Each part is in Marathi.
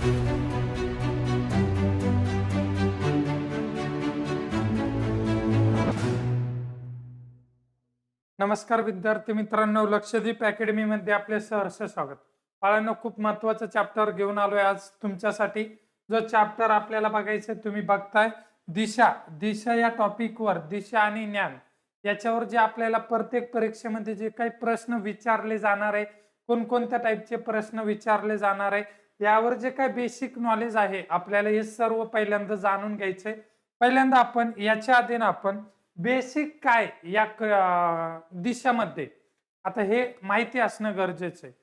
नमस्कार विद्यार्थी मित्रांनो, लक्षद्वीप अकॅडमी मध्ये आपले सहर्ष स्वागत. बाळांनो, खूप महत्वाचं चॅप्टर घेऊन आलोय आज तुमच्यासाठी. जो चॅप्टर आपल्याला बघायचं तुम्ही बघताय, दिशा. दिशा या टॉपिकवर, दिशा आणि ज्ञान याच्यावर जे आपल्याला प्रत्येक परीक्षेमध्ये जे काही प्रश्न विचारले जाणार आहे, कोणकोणत्या टाईपचे प्रश्न विचारले जाणार आहे, यावर जे काही बेसिक नॉलेज आहे आपल्याला हे सर्व पहिल्यांदा जाणून घ्यायचंय. पहिल्यांदा आपण याच्या आधी आपण बेसिक काय या दिशामध्ये आता हे माहिती असणं गरजेचं आहे.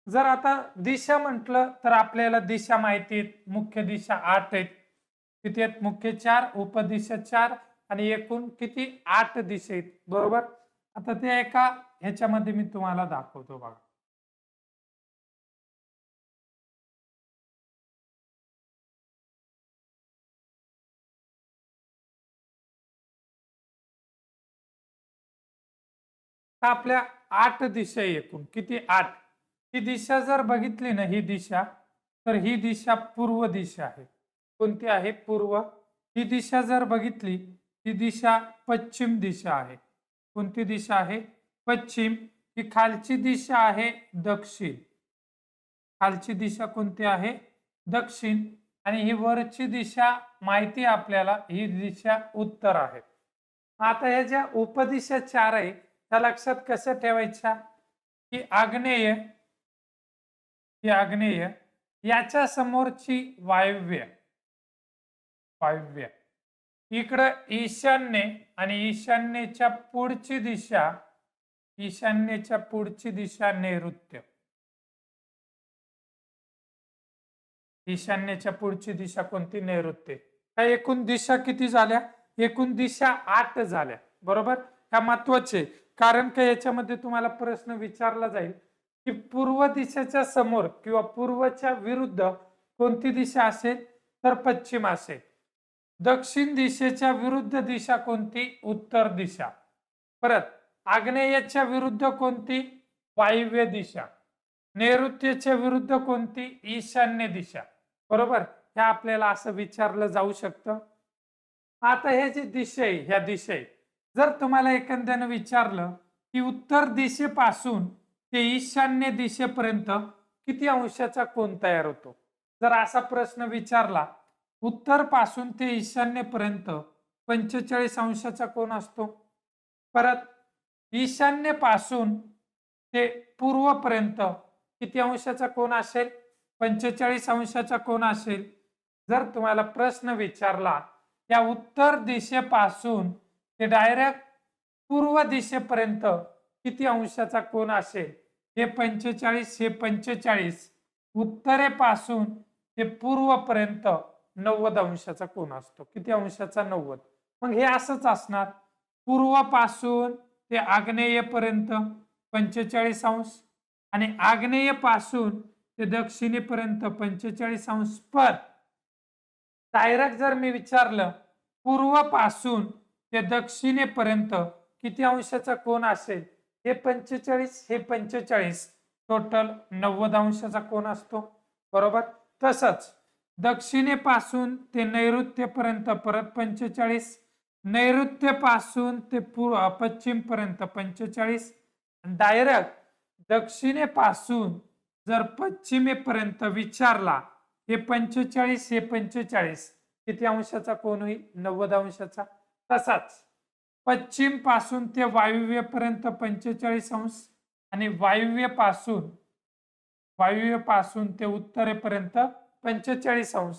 जर आता दिशा म्हटलं तर आपल्याला दिशा माहिती आहेत. मुख्य दिशा 8 आहेत. किती आहेत? मुख्य 4, उपदिशा 4 आणि एकूण किती? 8 दिशा आहेत, बरोबर. आता ते एका ह्याच्यामध्ये मी तुम्हाला दाखवतो बघा. आपल्या 8 दिशा आहे एकूण. किती? 8. ही दिशा जर बघितली ना, ही दिशा, तर ही दिशा पूर्व दिशा आहे. कोणती आहे? पूर्व. ही दिशा जर बघितली, ही दिशा पश्चिम दिशा आहे. कोणती दिशा आहे? पश्चिम. ही खालची दिशा आहे दक्षिण. खालची दिशा कोणती आहे? दक्षिण. आणि ही वरची दिशा माहिती आपल्याला, ही दिशा उत्तर आहे. आता ह्या ज्या उपदिशा 4 आहे त्या लक्षात कसं ठेवायच्या? की आग्नेय, ही आग्नेय, याच्या समोरची वायव्य, वायव्य. इकडं ईशान्य आणि ईशान्येच्या पुढची दिशा, ईशान्येच्या पुढची दिशा नैऋत्य. ईशान्येच्या पुढची दिशा कोणती? नैऋत्य. काय एकूण दिशा किती झाल्या? एकूण दिशा 8 झाल्या, बरोबर. ह्या महत्वाचे, कारण का याच्यामध्ये तुम्हाला प्रश्न विचारला जाईल की पूर्व दिशेच्या समोर किंवा पूर्वच्या विरुद्ध कोणती दिशा असेल? तर पश्चिम असेल. दक्षिण दिशेच्या विरुद्ध दिशा कोणती? उत्तर दिशा. परत आग्नेयाच्या विरुद्ध कोणती? वायव्य दिशा. नैऋत्येच्या विरुद्ध कोणती? ईशान्य दिशा, बरोबर. ह्या आपल्याला असं विचारलं जाऊ शकतं. आता हे जे दिशा आहे, ह्या दिशा आहे, जर तुम्हाला एखाद्यानं विचारलं की उत्तर दिशेपासून ते ईशान्य दिशेपर्यंत किती अंशाचा कोन तयार होतो, जर असा प्रश्न विचारला, उत्तर पासून ते ईशान्य पर्यंत 45 अंशाचा कोन असतो. परत ईशान्य पासून ते पूर्व पर्यंत किती अंशाचा कोन असेल? 45 अंशाचा कोन असेल. जर तुम्हाला प्रश्न विचारला त्या उत्तर दिशेपासून ते डायरेक्ट पूर्व दिशेपर्यंत किती अंशाचा कोन असेल? हे 45, हे 45. उत्तरेपासून ते पूर्वपर्यंत 90 अंशाचा कोन असतो. किती अंशाचा? 90. मग हे असंच असणार. पूर्वपासून ते आग्नेयेपर्यंत 45 अंश आणि आग्नेयेपासून ते दक्षिणेपर्यंत 45 अंश. पण डायरेक्ट जर मी विचारलं पूर्वपासून ते दक्षिणेपर्यंत किती अंशाचा कोन असेल? हे 45, हे 45, टोटल 90 अंशाचा कोन असतो, बरोबर. तसंच दक्षिणेपासून ते नैऋत्येपर्यंत परत 45, नैऋत्येपासून ते पश्चिम पर्यंत 45. डायरेक्ट दक्षिणेपासून जर पश्चिमेपर्यंत विचारला, हे 45, हे 45, किती अंशाचा कोन होईल? 90 अंशाचा. तसाच पश्चिम पासून ते वायव्येपर्यंत 45 अंश आणि वायव्येपासून ते उत्तरेपर्यंत 45 अंश.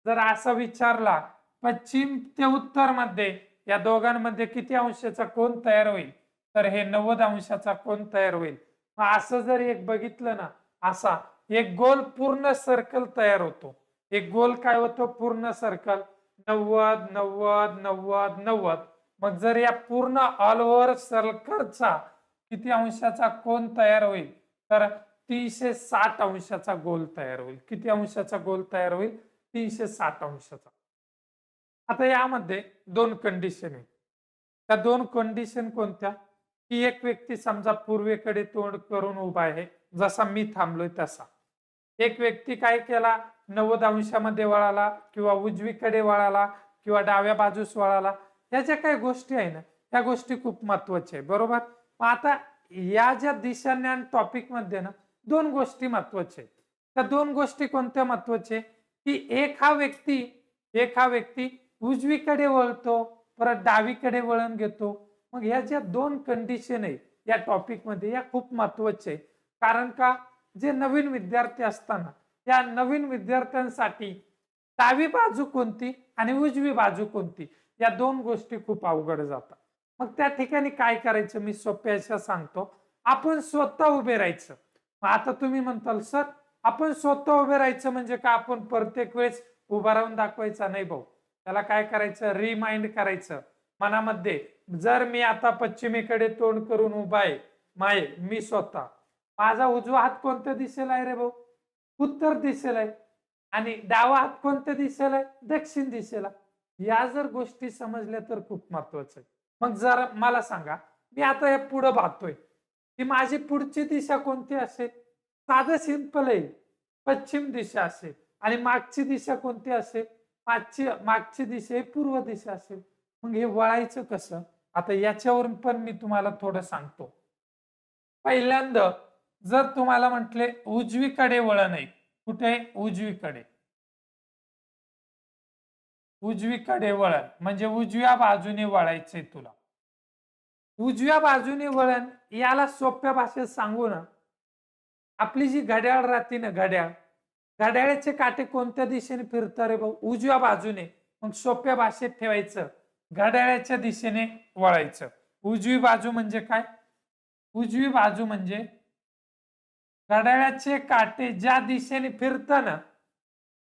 जर असा विचारला पश्चिम ते उत्तर मध्ये या दोघांमध्ये किती अंशाचा कोन तयार होईल? तर हे 90 अंशाचा कोन तयार होईल. असं जर एक बघितलं ना, असा एक गोल पूर्ण सर्कल तयार होतो. एक गोल काय होतो? पूर्ण सर्कल. 90, 90, 90, 90. मग जर या पूर्ण ऑल ओव्हर सर्कलचा किती अंशाचा कोन तयार होईल? तर 360 अंशाचा गोल तयार होईल. किती अंशाचा गोल तयार होईल? 360 अंशाचा. आता यामध्ये 2 कंडिशन आहे. त्या 2 कंडिशन कोणत्या? की एक व्यक्ती समजा पूर्वेकडे तोंड करून उभा आहे, जसा मी थांबलोय तसा. एक व्यक्ती काय केला, 90 अंशामध्ये वळाला किंवा उजवीकडे वळाला किंवा डाव्या बाजूस वळाला, या ज्या काही गोष्टी आहे ना, त्या गोष्टी खूप महत्वाच्या आहे, बरोबर. मग आता या ज्या दिशाज्ञान टॉपिक मध्ये ना 2 गोष्टी महत्वाच्या आहेत. त्या 2 गोष्टी कोणत्या महत्वाच्या, की एक हा व्यक्ती उजवीकडे वळतो, परत डावीकडे वळण घेतो. मग ह्या ज्या 2 कंडिशन आहे या टॉपिक मध्ये, या खूप महत्वाच्या आहे. कारण का, जे नवीन विद्यार्थी असताना या नवीन विद्यार्थ्यांसाठी डावी बाजू कोणती आणि उजवी बाजू कोणती, या 2 गोष्टी खूप अवघड जातात. मग त्या ठिकाणी काय करायचं, मी सोप्या अशा सांगतो. आपण स्वतः उभे राहायचं. मग आता तुम्ही म्हणताल, सर आपण स्वतः उभे राहायचं म्हणजे का आपण प्रत्येक वेळेस उभा राहून दाखवायचा नाही भाऊ. त्याला काय करायचं, रिमाइंड करायचं मनामध्ये. जर मी आता पश्चिमेकडे तोंड करून उभा आहे, मी स्वतः, माझा उजवा हात कोणत्या दिशेला आहे रे भाऊ, उत्तर दिशेला आहे, आणि डावा हात कोणत्या दिशेला आहे, दक्षिण दिशेला. या जर गोष्टी समजल्या तर खूप महत्वाचं आहे. मग जर मला सांगा, मी आता या पुढे पाहतोय, की माझी पुढची दिशा कोणती असेल, साधं सिंपल आहे, पश्चिम दिशा असेल. आणि मागची दिशा कोणती असेल, मागची दिशा पूर्व दिशा असेल. मग हे वळायचं कसं, आता याच्यावरून पण मी तुम्हाला थोडं सांगतो. पहिल्यांदा जर तुम्हाला म्हटले उजवीकडे वळण आहे, कुठे, उजवीकडे वळण म्हणजे उजव्या बाजूने वळायचंय तुला. उजव्या बाजूने वळण याला सोप्या भाषेत सांगू ना, आपली जी घड्याळ राहते ना, घड्याळाचे काटे कोणत्या दिशेने फिरतात रे भाऊ, उजव्या बाजूने. मग सोप्या भाषेत ठेवायचं, घड्याळाच्या दिशेने वळायचं. उजवी बाजू म्हणजे काय, उजवी बाजू म्हणजे घड्याळाचे काटे ज्या दिशेने फिरतात ना,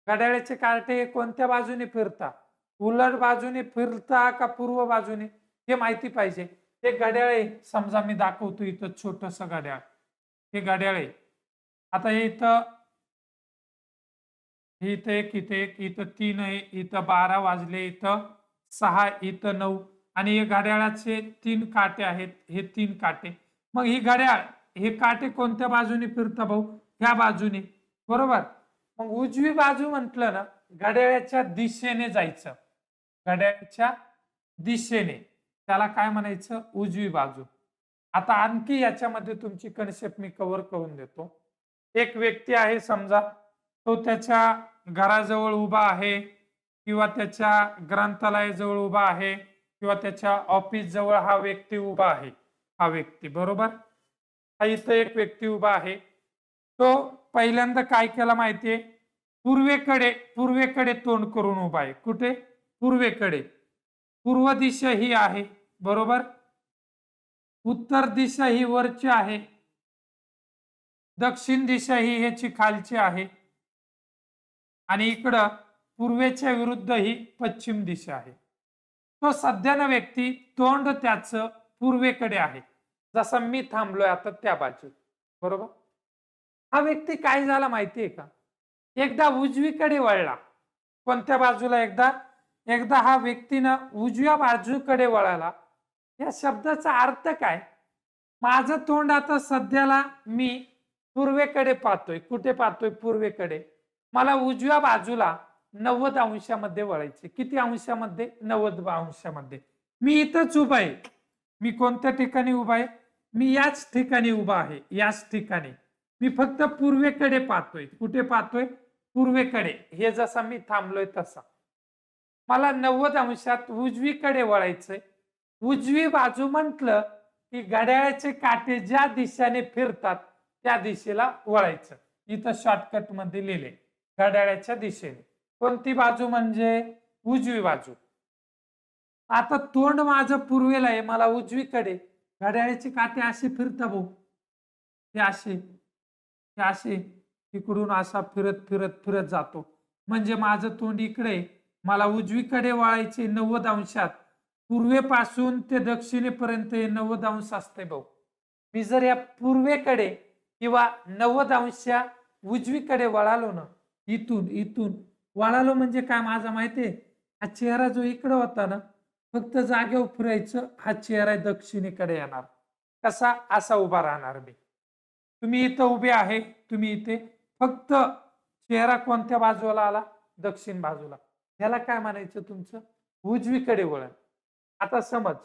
घड्याळाचे काटे कोणत्या बाजूने फिरतात, उलट बाजूने फिरता का पूर्व बाजूने, हे माहिती पाहिजे. हे घड्याळ आहे, समजा मी दाखवतो इथं छोटस घड्याळ, हे घड्याळ आहे. आता हे इथं एक, इथं 3 आहे, इथं 12 वाजले, इथं 6, इथं 9, आणि हे घड्याळाचे 3 काटे आहेत, हे 3 काटे. मग ही घड्याळ, हे काटे कोणत्या बाजूने फिरता भाऊ, ह्या बाजूने, बरोबर. मग उजवी बाजू म्हटलं ना, घड्याळाच्या दिशेने जायचं, घड्याळाच्या दिशेने, त्याला काय म्हणायचं, उजवी बाजू. आता आणखी याच्यामध्ये तुमची कन्सेप्ट मी कव्हर करून देतो. एक व्यक्ती आहे समजा, तो त्याच्या घराजवळ उभा आहे किंवा त्याच्या ग्रंथालयाजवळ उभा आहे किंवा त्याच्या ऑफिस जवळ हा व्यक्ती उभा आहे, हा व्यक्ती, बरोबर. हा इथं एक व्यक्ती उभा आहे. तो पहिल्यांदा काय केला माहितीये, पूर्वेकडे तोंड करून उभा आहे. कुठे, पूर्वेकडे. पूर्व दिशा ही आहे, बरोबर. उत्तर दिशा ही वरची आहे, दक्षिण दिशा ही ह्याची खालची आहे, आणि इकडं पूर्वेच्या विरुद्ध ही पश्चिम दिशा आहे. तो सध्यानं व्यक्ती तोंड त्याचं पूर्वेकडे आहे, जसा मी थांबलोय आता त्या बाजू, बरोबर. हा व्यक्ती काय झाला माहितीये का, एकदा उजवीकडे वळला. कोणत्या बाजूला, एकदा हा व्यक्तीनं उजव्या बाजूकडे वळाला. या शब्दाचा अर्थ काय, माझं तोंड आता सध्याला मी पूर्वेकडे पाहतोय. कुठे पाहतोय, पूर्वेकडे. मला उजव्या बाजूला 90 अंशामध्ये वळायचे. किती अंशामध्ये, 90 अंशामध्ये. मी इथंच उभा आहे. मी कोणत्या ठिकाणी उभा आहे, मी याच ठिकाणी उभा आहे, याच ठिकाणी. मी फक्त पूर्वेकडे पाहतोय. कुठे पाहतोय, पूर्वेकडे. हे जसा मी थांबलोय तसा. मला 90 अंशात उजवीकडे वळायचंय. उजवी बाजू म्हटलं की घड्याळाचे काटे ज्या दिशेने फिरतात त्या दिशेला वळायचं. इथं शॉर्टकट मध्ये लिहिले, घड्याळाच्या दिशेने. कोणती बाजू म्हणजे, उजवी बाजू. आता तोंड माझं पूर्वेला आहे, मला उजवीकडे. घड्याळाचे काटे असे फिरता भाऊ, हे असे इकडून असा फिरत फिरत फिरत जातो. म्हणजे माझं तोंड इकडे, मला उजवीकडे वळायचे 90 अंशात. पूर्वेपासून ते दक्षिणेपर्यंत 90 अंश असते भाऊ. मी जर या पूर्वेकडे किंवा 90 अंशा उजवीकडे वळालो ना, इथून वळालो म्हणजे काय, माझा माहितीये, हा चेहरा जो इकडे होता ना, फक्त जागेवर फिरायचं, हा चेहरा दक्षिणेकडे येणार. कसा, असा उभा राहणार मी. तुम्ही इथं उभे आहे, तुम्ही इथे फक्त चेहरा कोणत्या बाजूला आला? दक्षिण बाजूला. ह्याला काय म्हणायचं तुमचं? उजवीकडे वळण. आता समज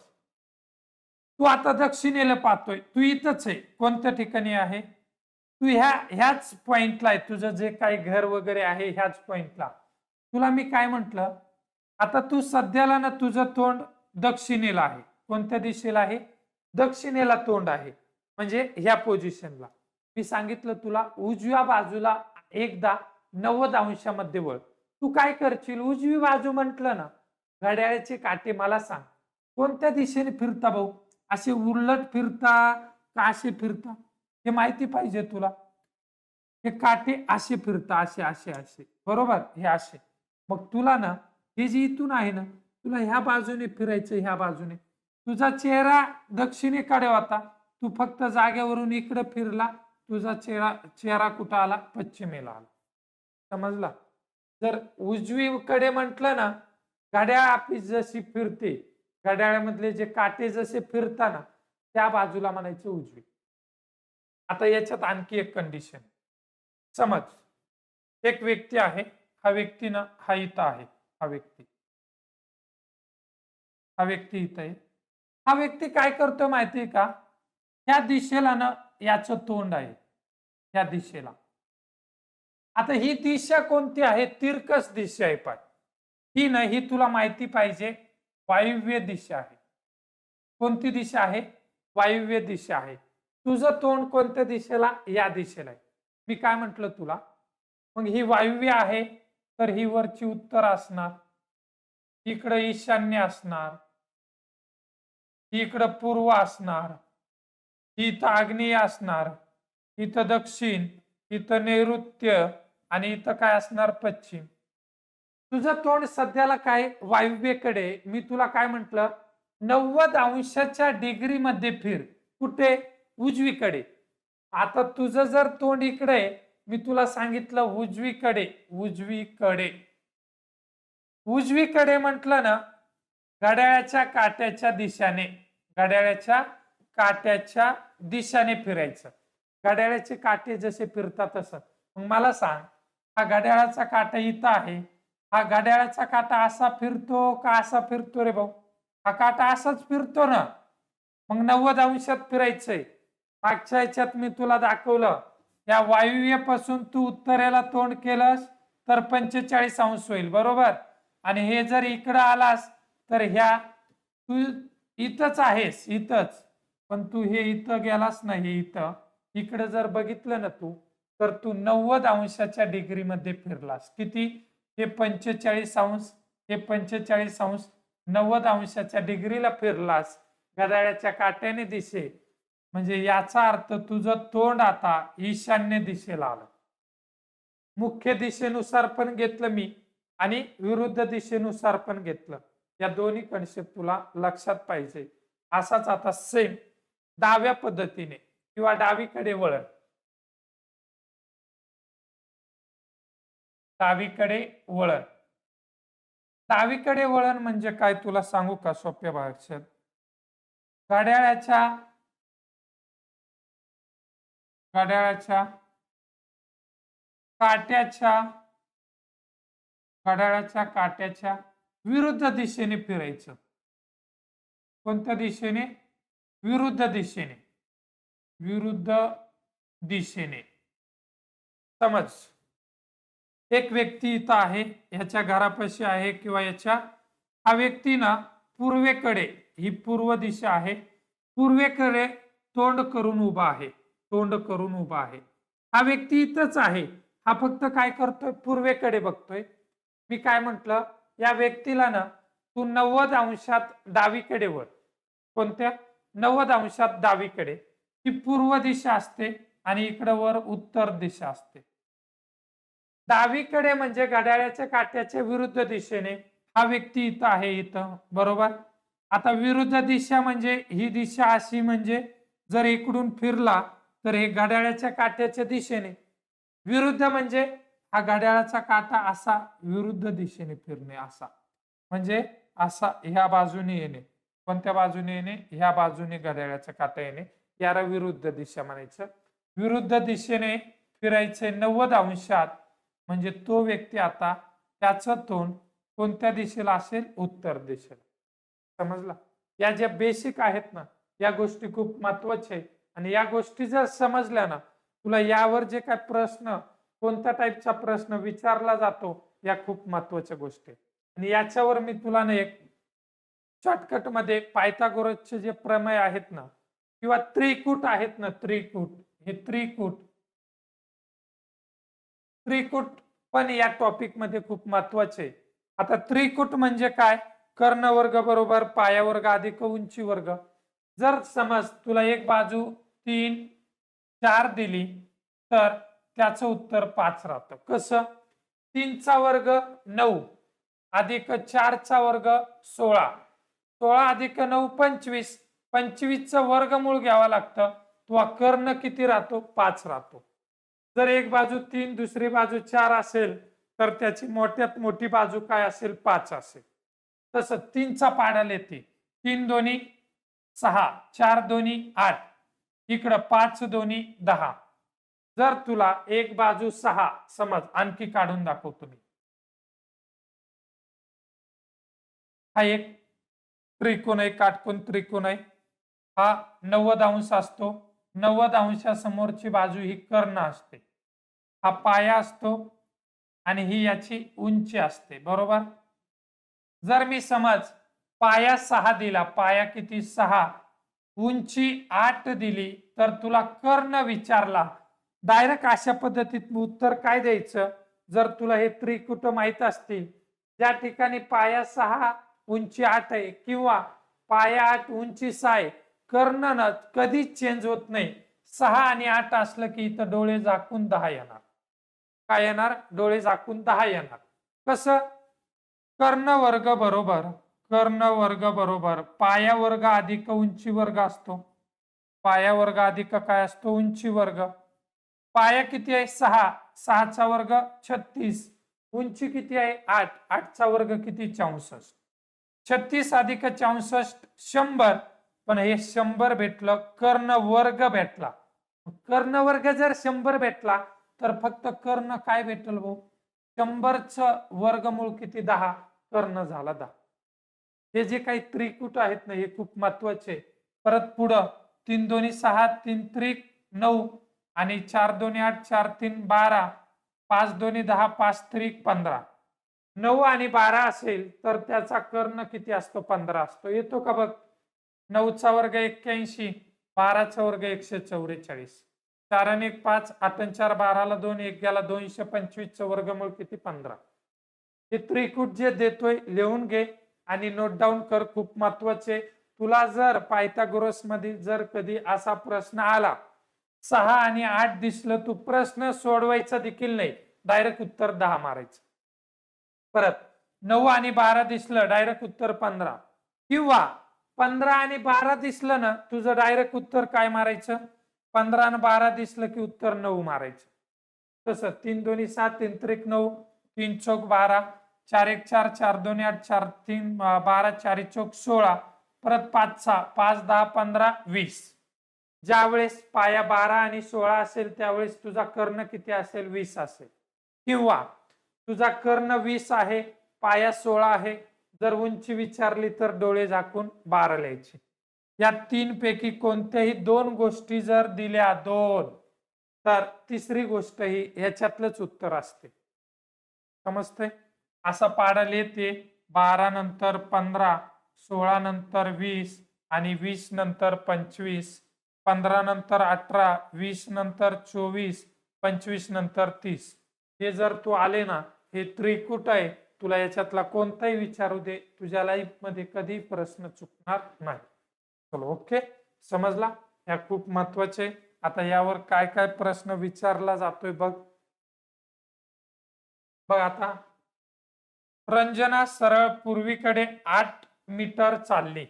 तू आता दक्षिणेला पाहतोय, तू इथंच आहे. कोणत्या ठिकाणी आहे? तू ह्याच पॉइंटला आहे. तुझं जे काही घर वगैरे आहे ह्याच पॉइंटला. तुला मी काय म्हंटल, आता तू सध्याला ना तुझं तोंड दक्षिणेला आहे. कोणत्या दिशेला आहे? दक्षिणेला तोंड आहे. म्हणजे ह्या पोझिशनला मी सांगितलं तुला उजव्या बाजूला एकदा 90 अंशामध्ये वळ. तू काय करशील? उजवी बाजू म्हटलं ना, घड्याळाचे काटे मला सांग कोणत्या दिशेने फिरता भाऊ? असे उलट फिरता का असे फिरता? हे माहिती पाहिजे तुला. हे काटे असे फिरता, असे असे असे, बरोबर? हे असे. मग तुला ना हे जे इथून आहे ना, तुला ह्या बाजूने फिरायचं. ह्या बाजूने तुझा चेहरा दक्षिणेकडे होता, तू फक्त जागेवरून इकडे फिरला, तुझा चेहरा कुठं आला? पश्चिमेला आला. समजला? जर उजवीकडे म्हटलं ना, घड्याळ आपली जशी फिरते, घड्याळामधले जे काटे जसे फिरताना त्या बाजूला म्हणायचं उजवी. आता याच्यात आणखी एक कंडिशन. समज एक व्यक्ती आहे, हा व्यक्ती ना हा इथं आहे, हा व्यक्ती इथं आहे. हा व्यक्ती काय करतो माहितीये का? ह्या दिशेला ना याचं तोंड आहे, ह्या दिशेला. आता ही दिशा कोणती आहे? तिरकस दिशा आहे. पाय ही ना, ही तुला माहिती पाहिजे, वायव्य दिशा आहे. कोणती दिशा आहे? वायव्य दिशा आहे. तुझं तोंड कोणत्या दिशेला? या दिशेला आहे. मी काय म्हंटल तुला? मग ही वायव्य आहे, तर ही वरची उत्तर असणार, इकडं ईशान्य असणार, इकडं पूर्व असणार, इथं आग्नेय असणार, इथं दक्षिण, इथं नैऋत्य आणि इथं काय असणार? पश्चिम. तुझं तोंड सध्याला काय? वायव्येकडे. मी तुला काय म्हंटल? 90 अंशाच्या डिग्री मध्ये फिर. कुठे? उजवीकडे. आता तुझं जर तोंड इकडे, मी तुला सांगितलं उजवीकडे. उजवीकडे म्हटलं ना, घड्याळाच्या काट्याच्या दिशाने फिरायचं. घड्याळाचे काटे जसे फिरतात तसं. मग मला सांग, हा घड्याळाचा काटा इथं आहे, हा घड्याळाचा काटा असा फिरतो का असा फिरतो रे भाऊ? हा काटा असाच फिरतो ना. मग 90 अंशात फिरायचंय. मागच्या ह्याच्यात मी तुला दाखवलं, या वायव्यपासून तू उत्तरेला तोंड केलंस तर 45 अंश होईल, बरोबर? आणि हे जर इकडं आलास तर ह्या तू इथंच आहेस, इथंच. पण तू हे इथं गेलास नाही, इथं इकडे जर बघितलं ना तू, तर तू 90 अंशाच्या डिग्री मध्ये फिरलास. किती? हे 45 अंश, हे 45 अंश, 90 अंशाच्या डिग्रीला फिरलास घड्याळाच्या काट्याने दिशे. म्हणजे याचा अर्थ तुझं तोंड आता ईशान्य दिशेला आलं. मुख्य दिशेनुसार पण घेतलं मी आणि विरुद्ध दिशेनुसार पण घेतलं. या दोन्ही कन्सेप्ट तुला लक्षात पाहिजे. असाच आता सेम डाव्या पद्धतीने किंवा डावीकडे वळण. डावीकडे वळण म्हणजे काय तुला सांगू का सोप्या भाषेत? घड्याळाच्या काट्याच्या विरुद्ध दिशेने फिरायचं. कोणत्या दिशेने? विरुद्ध दिशेने. समज एक व्यक्ती इथं आहे, ह्याच्या घरापाशी आहे किंवा हा व्यक्ती ना पूर्वेकडे, ही पूर्व दिशा आहे, पूर्वेकडे तोंड करून उभा आहे. हा व्यक्ती इथंच आहे, हा फक्त काय करतोय? पूर्वेकडे बघतोय. मी काय म्हंटल? या व्यक्तीला ना तू 90 अंशात डावीकडे वळ. कोणत्या? 90 अंशात डावीकडे. ही पूर्व दिशा असते आणि इकडे वर उत्तर दिशा असते. डावीकडे म्हणजे घड्याळाच्या काट्याच्या विरुद्ध दिशेने. हा व्यक्ती इथं आहे, इथं, बरोबर? आता विरुद्ध दिशा म्हणजे ही दिशा अशी, म्हणजे जर इकडून फिरला तर हे घड्याळाच्या काट्याच्या दिशेने. विरुद्ध म्हणजे हा घड्याळाचा काटा असा विरुद्ध दिशेने फिरणे, असा म्हणजे असा ह्या बाजूने येणे. कोणत्या बाजूने येणे? ह्या बाजूने घड्याळाचा काटा येणे, याला विरुद्ध दिशा म्हणायचं. विरुद्ध दिशेने फिरायचे 90 अंशात म्हणजे तो व्यक्ती आता त्याचं तोंड कोणत्या दिशेला असेल? उत्तर दिशेला. समजला? या ज्या बेसिक आहेत ना, या गोष्टी खूप महत्वाच्या आहेत आणि या गोष्टी जर समजल्या ना, तुला यावर जे काय प्रश्न, कोणत्या टाईपचा प्रश्न विचारला जातो, या खूप महत्वाच्या गोष्टी आहेत. आणि याच्यावर मी तुला ना एक शॉर्टकट मध्ये पायथागोरसचे जे प्रमेय आहेत ना, किंवा त्रिकूट आहेत ना, त्रिकूट, हे त्रिकूट त्रिकूट पण या टॉपिक मध्ये खूप महत्वाचे आहे. आता त्रिकूट म्हणजे काय? कर्ण वर्ग बरोबर पाया वर्ग अधिक उंची वर्ग. जर समज तुला एक बाजू 3, 4 दिली तर त्याचं उत्तर 5 राहतं. कसं? 3 चा वर्ग 9 अधिक 4 चा वर्ग 16, 16 अधिक 9 25, 25 चं वर्गमूळ घ्यावं लागतं. तो कर्ण किती राहतो? 5 राहतो. जर एक बाजू 3 दुसरी बाजू 4 असेल तर त्याची मोठ्यात मोठी बाजू काय असेल? 5 असेल. तसं 3 चा पाढा येते. 3 दोन्ही 6, 4 दोन्ही 8, इकडं 5 दोन्ही 10. जर तुला एक बाजू 6 समज, आणखी काढून दाखवतो मी. हा एक त्रिकोण आहे, काटकोन त्रिकोण आहे. हा 90 अंश असतो. 90 अंशासमोरची बाजू ही कर्ण असते. हा पाया असतो आणि ही याची उंची असते. बरोबर? जर मी समज पाया 6 दिला, पाया किती? 6, उंची 8 दिली, तर तुला कर्ण विचारला, डायरेक्ट अशा पद्धतीत उत्तर काय द्यायचं? जर तुला हे त्रिकुट माहित असतील, ज्या ठिकाणी पाया 6 उंची 8 आहे किंवा पाया 8 उंची 6 आहे, कर्ण न कधीच चेंज होत नाही. 6 आणि 8 असलं की इथं डोळे झाकून 10 येणार. काय येणार? डोळे झाकून 10 येणार. कसं? कर्ण वर्ग बरोबर पाया वर्ग अधिक उंची वर्ग असतो. पाया वर्ग अधिक काय असतो? उंची वर्ग. पाया किती आहे? 6, 6 चा वर्ग 36, उंची किती आहे? 8, 8 चा वर्ग किती? 64. 36 अधिक 64 100. पण हे 100 भेटलं, कर्ण वर्ग भेटला. कर्ण वर्ग जर 100 भेटला तर फक्त कर्ण काय भेटल भाऊ? 100च वर्गमूळ किती? 10. कर्ण झाला 10. हे जे काही त्रिकूट आहेत ना, हे खूप महत्वाचे. परत पुढं 3 दोन्ही 6, 3 त्रिक 9 आणि 4 दोन्ही 8, 4 3 12, 5 दोन्ही 10, 5 त्रिक 15. 9 आणि 12 असेल तर त्याचा कर्ण किती असतो? 15 असतो. येतो का बघ? 9 चा वर्ग 81, 12 चा वर्ग 144, 4 आणि 1 5, 8 आणि 4 12 ला 2, 1 गेला 225 चं वर्गमूळ किती? 15. हे त्रिकूट जे देतोय लिहून घे आणि नोट डाऊन कर, खूप महत्वाचे. तुला जर पायथागोरस मध्ये जर कधी असा प्रश्न आला, 6 आणि 8 दिसलं, तू प्रश्न सोडवायचा देखील नाही, डायरेक्ट उत्तर 10 मारायचं. परत 9 आणि 12 दिसलं, डायरेक्ट उत्तर 15. किंवा 15 आणि 12 दिसलं ना, तुझं डायरेक्ट उत्तर काय मारायचं? 15 आणि 12 दिसलं की उत्तर 9 मारायचं. तसं 3 दोन्ही 7, 3 त्रिक 9, 3 चौक 12, 4 1 4, 4 दोन्ही 8, 4 3 12, 4 चौक 16, परत 5 6, 5 10 15 20. ज्यावेळेस पाया 12 आणि 16 असेल त्यावेळेस तुझा कर्ण किती असेल? 20 असेल. किंवा तुझा कर्ण 20 आहे, पाया 16 आहे, जर उंची विचारली तर डोळे झाकून 12 लिहायची. या 3 पैकी कोणत्याही 2 गोष्टी जर दिल्या, 2, तर तिसरी गोष्ट ही ह्याच्यातलंच उत्तर असते. समजतंय? असा पाढा लिहिते. 12 नंतर 15, 16 नंतर 20 आणि 20 नंतर 25, 15 नंतर 18, 20 नंतर 24, 25 नंतर 30. हे जर तू आले ना, हे त्रिकूट आहे. तुला याच्यातला कोणताही विचारू दे, तुझ्या लाईफ मध्ये कधी प्रश्न चुकणार नाही. चलो, ओके, समजला? या खूप महत्वाचे. आता यावर काय काय प्रश्न विचारला जातोय बघ. बघ आता, रंजना सरळ पूर्वीकडे 8 मीटर चालली.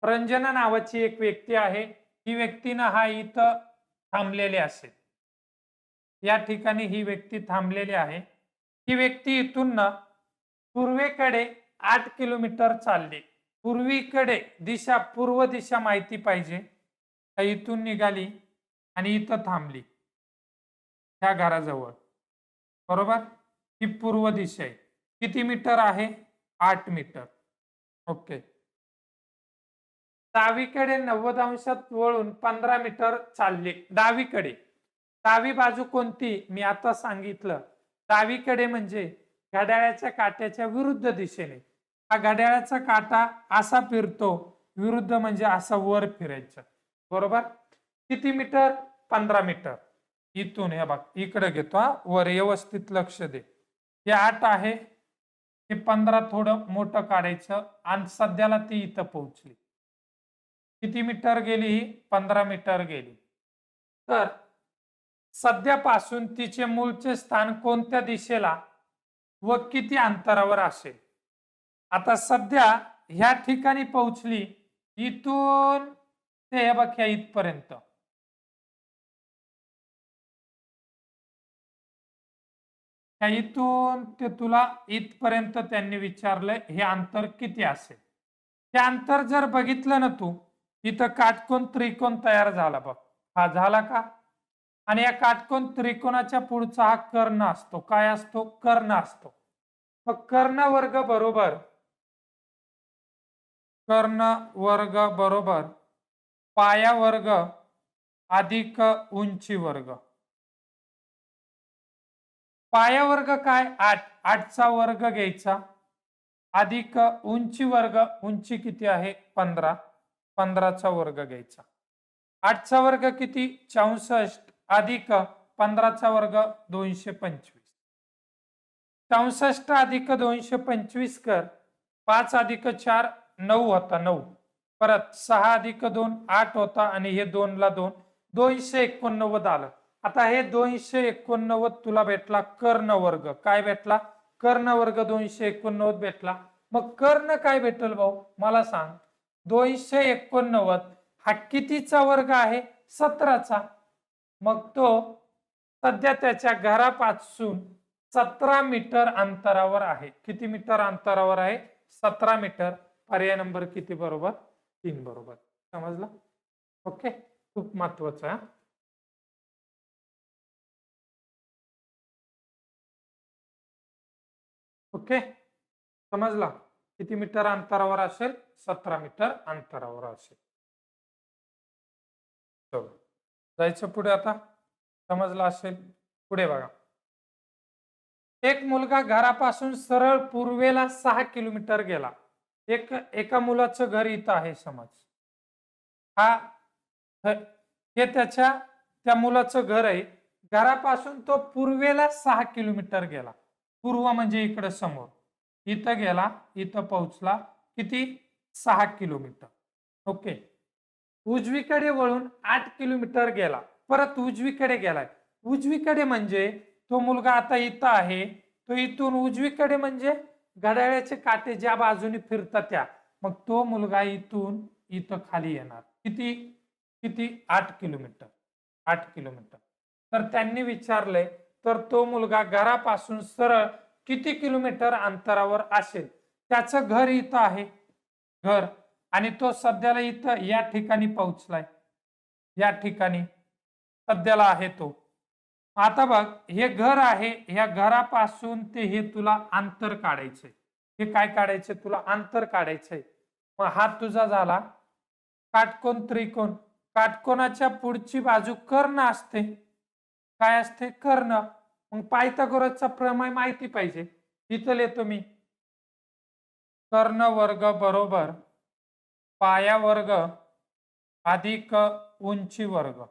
रंजना नावाची एक व्यक्ती आहे. ही व्यक्ती ना हा इथं थांबलेली असेल. या ठिकाणी ही व्यक्ती थांबलेली आहे. ही व्यक्ती इथून ना पूर्वेकडे 8 किलोमीटर चालली. पूर्वीकडे दिशा, पूर्व दिशा माहिती पाहिजे. इथून निघाली आणि इथं थांबली ह्या घराजवळ. बरोबर. ही पूर्व दिशा आहे. किती मीटर आहे? 8 मीटर. ओके. डावीकडे 90 अंशात वळून 15 मीटर चालले. डावीकडे. डावी बाजू कोणती? मी आता सांगितलं. डावीकडे म्हणजे घड्याळाच्या काट्याच्या विरुद्ध दिशेने. हा घड्याळाचा काटा असा फिरतो, विरुद्ध म्हणजे असा वर फिरायचा. बरोबर. किती मीटर? 15 मीटर. इथून हे बघ इकडे घेतो हा, वर व्यवस्थित लक्ष दे. हे 8 आहे, हे 15 थोडं मोठं काढायचं आणि सध्याला ती इथं पोहोचली. किती मीटर गेली ही? 15 मीटर गेली. तर सध्यापासून तिचे मूळचे स्थान कोणत्या दिशेला व किती अंतरावर असेल? आता सध्या ह्या ठिकाणी पोहोचली, इथून ते हे बघ ह्या इथपर्यंत. इथून ते तुला इथपर्यंत त्यांनी विचारलंय हे अंतर किती असेल. ते अंतर जर बघितलं ना तू, इथं काटकोन त्रिकोण तयार झाला बघ. हा झाला का? आणि या काटकोन त्रिकोणाच्या पुढचा हा कर्ण असतो. काय असतो? कर्ण असतो. मग कर्ण वर्ग बरोबर पाया वर्ग अधिक उंची वर्ग. पाया वर्ग काय? 8. 8चा वर्ग घ्यायचा अधिक उंची वर्ग. उंची किती आहे? 15. 15चा वर्ग घ्यायचा. 8चा वर्ग किती? 64 अधिक 15चा वर्ग 225. 64 अधिक 225 कर. 5 अधिक 4 9 होता 9. परत 6 अधिक 2 8 होता आणि हे 2 ला 2 289 आलं. आता हे 289 तुला भेटला कर्ण वर्ग. काय भेटला? कर्ण वर्ग 289 भेटला. मग कर्ण काय भेटल भाऊ मला सांग? 289 हा कितीचा वर्ग आहे? 17चा. मग तो सध्या त्याच्या घरापासून 17 मीटर अंतरावर आहे. किती मीटर अंतरावर आहे? 17 मीटर. पर्याय नंबर किती बरोबर? 3 बरोबर. समजलं? ओके. खूप महत्वाचं आहे. ओके समजला? किती मीटर अंतरावर असेल? 17 मीटर अंतरावर असेल. जायचं पुढे आता. समजलं असेल. पुढे बघा. एक मुलगा घरापासून सरळ पूर्वेला 6 किलोमीटर गेला. एका मुलाचं घर इथं आहे समज. हा हे त्या मुलाचं घर आहे. घरापासून तो पूर्वेला 6 किलोमीटर गेला. पूर्व म्हणजे इकडे समोर. इथं गेला, इथं पोहोचला. किती? 6 किलोमीटर. ओके. उजवीकडे वळून 8 किलोमीटर गेला. परत उजवीकडे गेलाय. उजवीकडे म्हणजे तो मुलगा आता इथं आहे. तो इथून उजवीकडे म्हणजे घड्याळाचे काटे ज्या बाजूने फिरतात त्या. मग तो मुलगा इथून इथं खाली येणार. किती? किती? 8 किलोमीटर. 8 किलोमीटर. तर त्यांनी विचारलंय तर तो मुलगा घरापासून सरळ किती किलोमीटर अंतरावर असेल? त्याचं घर इथं आहे. घर. आणि तो सध्याला इथं या ठिकाणी पोहोचलाय. या ठिकाणी सध्याला आहे तो. आता बघ हे घर आहे. ह्या घरापासून ते हे तुला अंतर काढायचंय. हे काय काढायचंय? तुला अंतर काढायचंय. मग हा तुझा झाला काटकोन त्रिकोण. काटकोनाच्या पुढची बाजू कर्ण असते. काय असते? कर्ण. मग पायथागोरसचा प्रमेय माहिती पाहिजे. इथं लिहितो मी. कर्ण वर्ग बरोबर पाया वर्ग अधिक उंची वर्ग.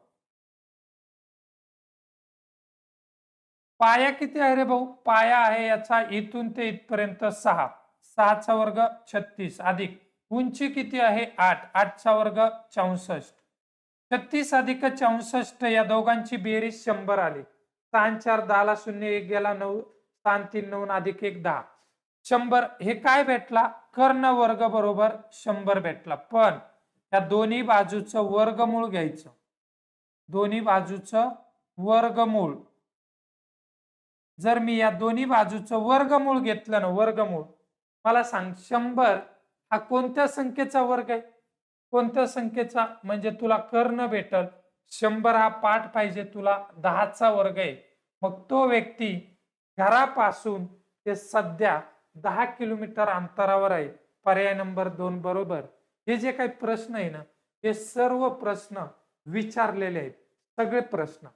पाया किती आहे रे भाऊ? पाया आहे याचा इथून ते इथपर्यंत 6. 6चा वर्ग 36 अधिक उंची किती आहे? 8. 8चा वर्ग 64. 36 अधिक 64 या दोघांची बेरीज 100 आली. 6 4 10 ला 0 1 गेला 9 6 3 9 अधिक 1 10. 100 हे काय भेटला? कर्ण वर्ग बरोबर 100 भेटला. पण या दोन्ही बाजूचं वर्गमूळ घ्यायचं. दोन्ही बाजूचं वर्गमूळ. जर मी या दोन्ही बाजूचं वर्गमूळ घेतलं ना, वर्गमूळ, मला सांग 100 हा कोणत्या संख्येचा वर्ग आहे? कोणत्या संख्येचा? म्हणजे तुला कर्ण भेटल. 100 हा पाठ पाहिजे तुला 10चा वर्ग आहे. मग तो व्यक्ती घरापासून ते सध्या 10 किलोमीटर अंतरावर आहे. पर्याय नंबर 2 बरोबर. हे जे काही प्रश्न आहे ना, हे सर्व प्रश्न विचारलेले आहेत. सगळे प्रश्न,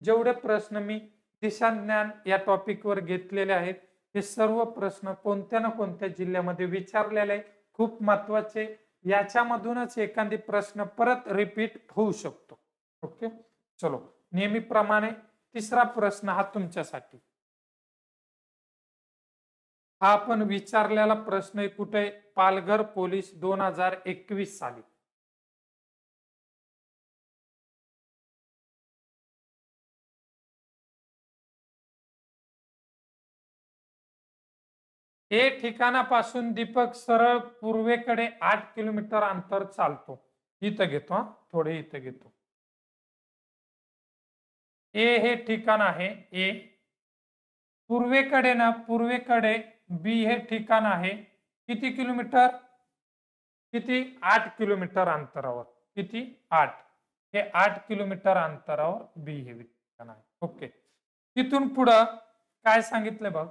जेवढे प्रश्न मी दिशाज्ञान या टॉपिकवर घेतलेले आहेत, हे सर्व प्रश्न कोणत्या ना कोणत्या जिल्ह्यामध्ये विचारलेले आहे. खूप महत्वाचे. याच्यामधूनच एखादी प्रश्न परत रिपीट होऊ शकतो. ओके, चलो नेहमीप्रमाणे तिसरा प्रश्न हा तुमच्यासाठी. हा आपण विचारलेला प्रश्न आहे कुठे? पालघर पोलीस 2021 साली. हे ठिकाणापासून दीपक सरळ पूर्वेकडे 8 किलोमीटर अंतर चालतो. इथं घेतो हा, थोडे इथं घेतो. ए हे ठिकाण आहे. ए पूर्वेकडे ना, पूर्वेकडे बी हे ठिकाण आहे. किती किलोमीटर? किती? 8 किलोमीटर अंतरावर. किती? 8. हे 8 किलोमीटर अंतरावर बी हे ठिकाण आहे. ओके, तिथून पुढं काय सांगितलं बघ.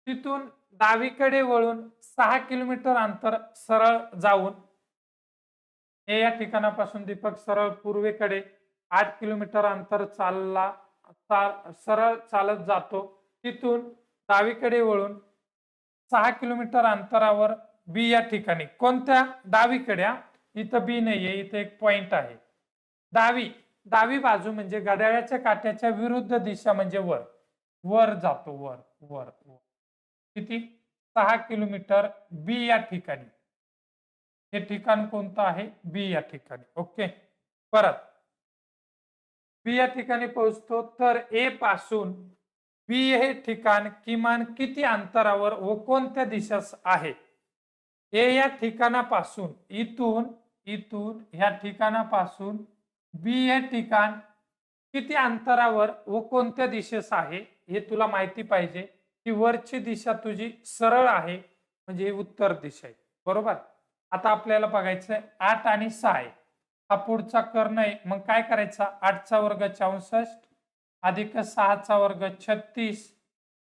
तिथून डावीकडे वळून 6 किलोमीटर अंतर सरळ जाऊन हे या ठिकाणापासून दीपक सरळ पूर्वेकडे 8 किलोमीटर अंतर सरळ चालत जातो. तिथून डावीकडे वळून 6 किलोमीटर अंतरावर बी या ठिकाणी. कोणत्या? डावीकडे. इथं बी नाहीये, इथे एक पॉइंट आहे. डावी बाजू म्हणजे घड्याळाच्या काट्याच्या विरुद्ध दिशा म्हणजे वर. वर जातो, वर वर वर. किती? 6 किलोमीटर बी या ठिकाणी. हे ठिकाण कोणतं आहे? बी या ठिकाणी. ओके, परत बी या ठिकाणी पोहोचतो तर ए पासून बी हे ठिकाण किमान किती अंतरावर व कोणत्या दिशेस आहे? ए या ठिकाणापासून इथून ह्या ठिकाणापासून बी हे ठिकाण किती अंतरावर व कोणत्या दिशेस आहे हे तुला माहिती पाहिजे. की वरची दिशा तुझी सरळ आहे म्हणजे उत्तर दिशा आहे. बरोबर. आता आपल्याला बघायचं 8 आणि 6 आहे. हा पुढचा कर्ण आहे. मग काय करायचा? 8चा वर्ग 64 अधिक 6चा वर्ग 36.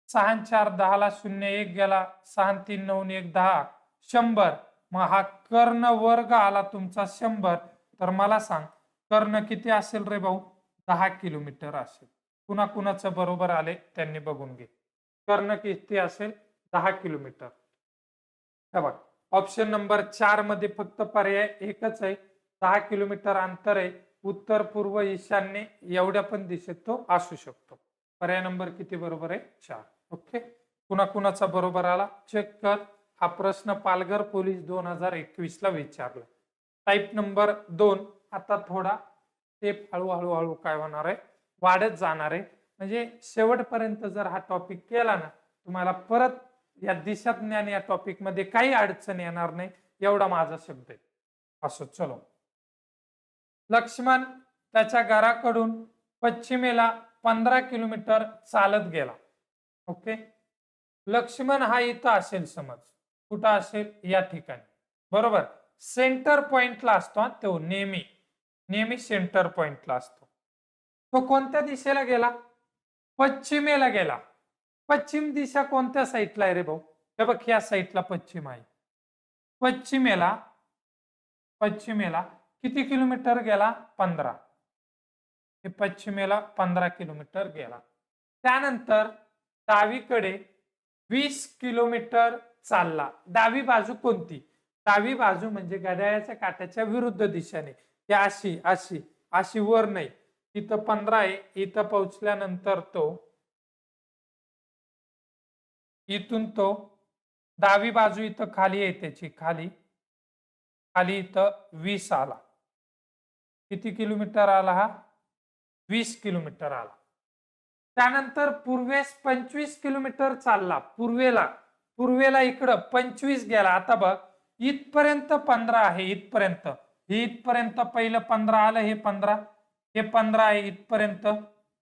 6 4 10 ला 0 1 गेला. 6 3 9 1 10 100. मग हा कर्ण वर्ग आला तुमचा 100. तर मला सांग कर्ण किती असेल रे भाऊ? 10 किलोमीटर असेल. कुणा कुणाचं बरोबर आले त्यांनी बघून घे. कर्ण किती असेल? 10 किलोमीटर. हे बघ, ऑप्शन नंबर 4 मध्ये फक्त पर्याय एकच आहे. 10 किलोमीटर अंतर आहे. उत्तर पूर्व ईशान्य एवढ्या पण दिशेत तो असू शकतो. पर्याय नंबर किती बरोबर आहे? 4. ओके, कुणा कुणाचा बरोबर आला चेक कर. हा प्रश्न पालघर पोलीस 2021 ला विचारला. Type number 2. आता थोडा स्टेप हळूहळू काय होणार आहे? वाढत जाणार आहे. म्हणजे शेवटपर्यंत जर हा टॉपिक केला ना, तुम्हाला परत या दिशाज्ञान या टॉपिक मध्ये काही अडचण येणार नाही, एवढा माझा शब्द आहे. असो, चलो. लक्ष्मण त्याच्या घराकडून पश्चिमेला 15 किलोमीटर चालत गेला. ओके, लक्ष्मण हा इथं असेल समज. कुठं असेल? या ठिकाणी. बरोबर. सेंटर पॉइंटला असतो तो नेहमी सेंटर पॉइंटला असतो. तो कोणत्या दिशेला गेला? पश्चिमेला गेला. पश्चिम दिशा कोणत्या साईडला आहे रे भाऊ? हे बघ, या साईडला पश्चिम आहे. पश्चिमेला किती किलोमीटर गेला? 15. हे पश्चिमेला 15 किलोमीटर गेला. त्यानंतर डावीकडे 20 किलोमीटर चालला. डावी बाजू कोणती? डावी बाजू म्हणजे घड्याळाच्या काट्याच्या विरुद्ध दिशेने. ही अशी वर नाही. इथं 15 आहे. इथं पोहोचल्यानंतर इथून तो डावी बाजू इथं खाली आहे त्याची. खाली इथं 20 आला. किती किलोमीटर आला हा? 20 किलोमीटर आला. त्यानंतर पूर्वेस 25 किलोमीटर चालला. पूर्वेला इकडं 25 गेला. आता बघ, इथपर्यंत 15 आहे. इथपर्यंत पहिलं 15 आलं. हे 15 आहे. इथपर्यंत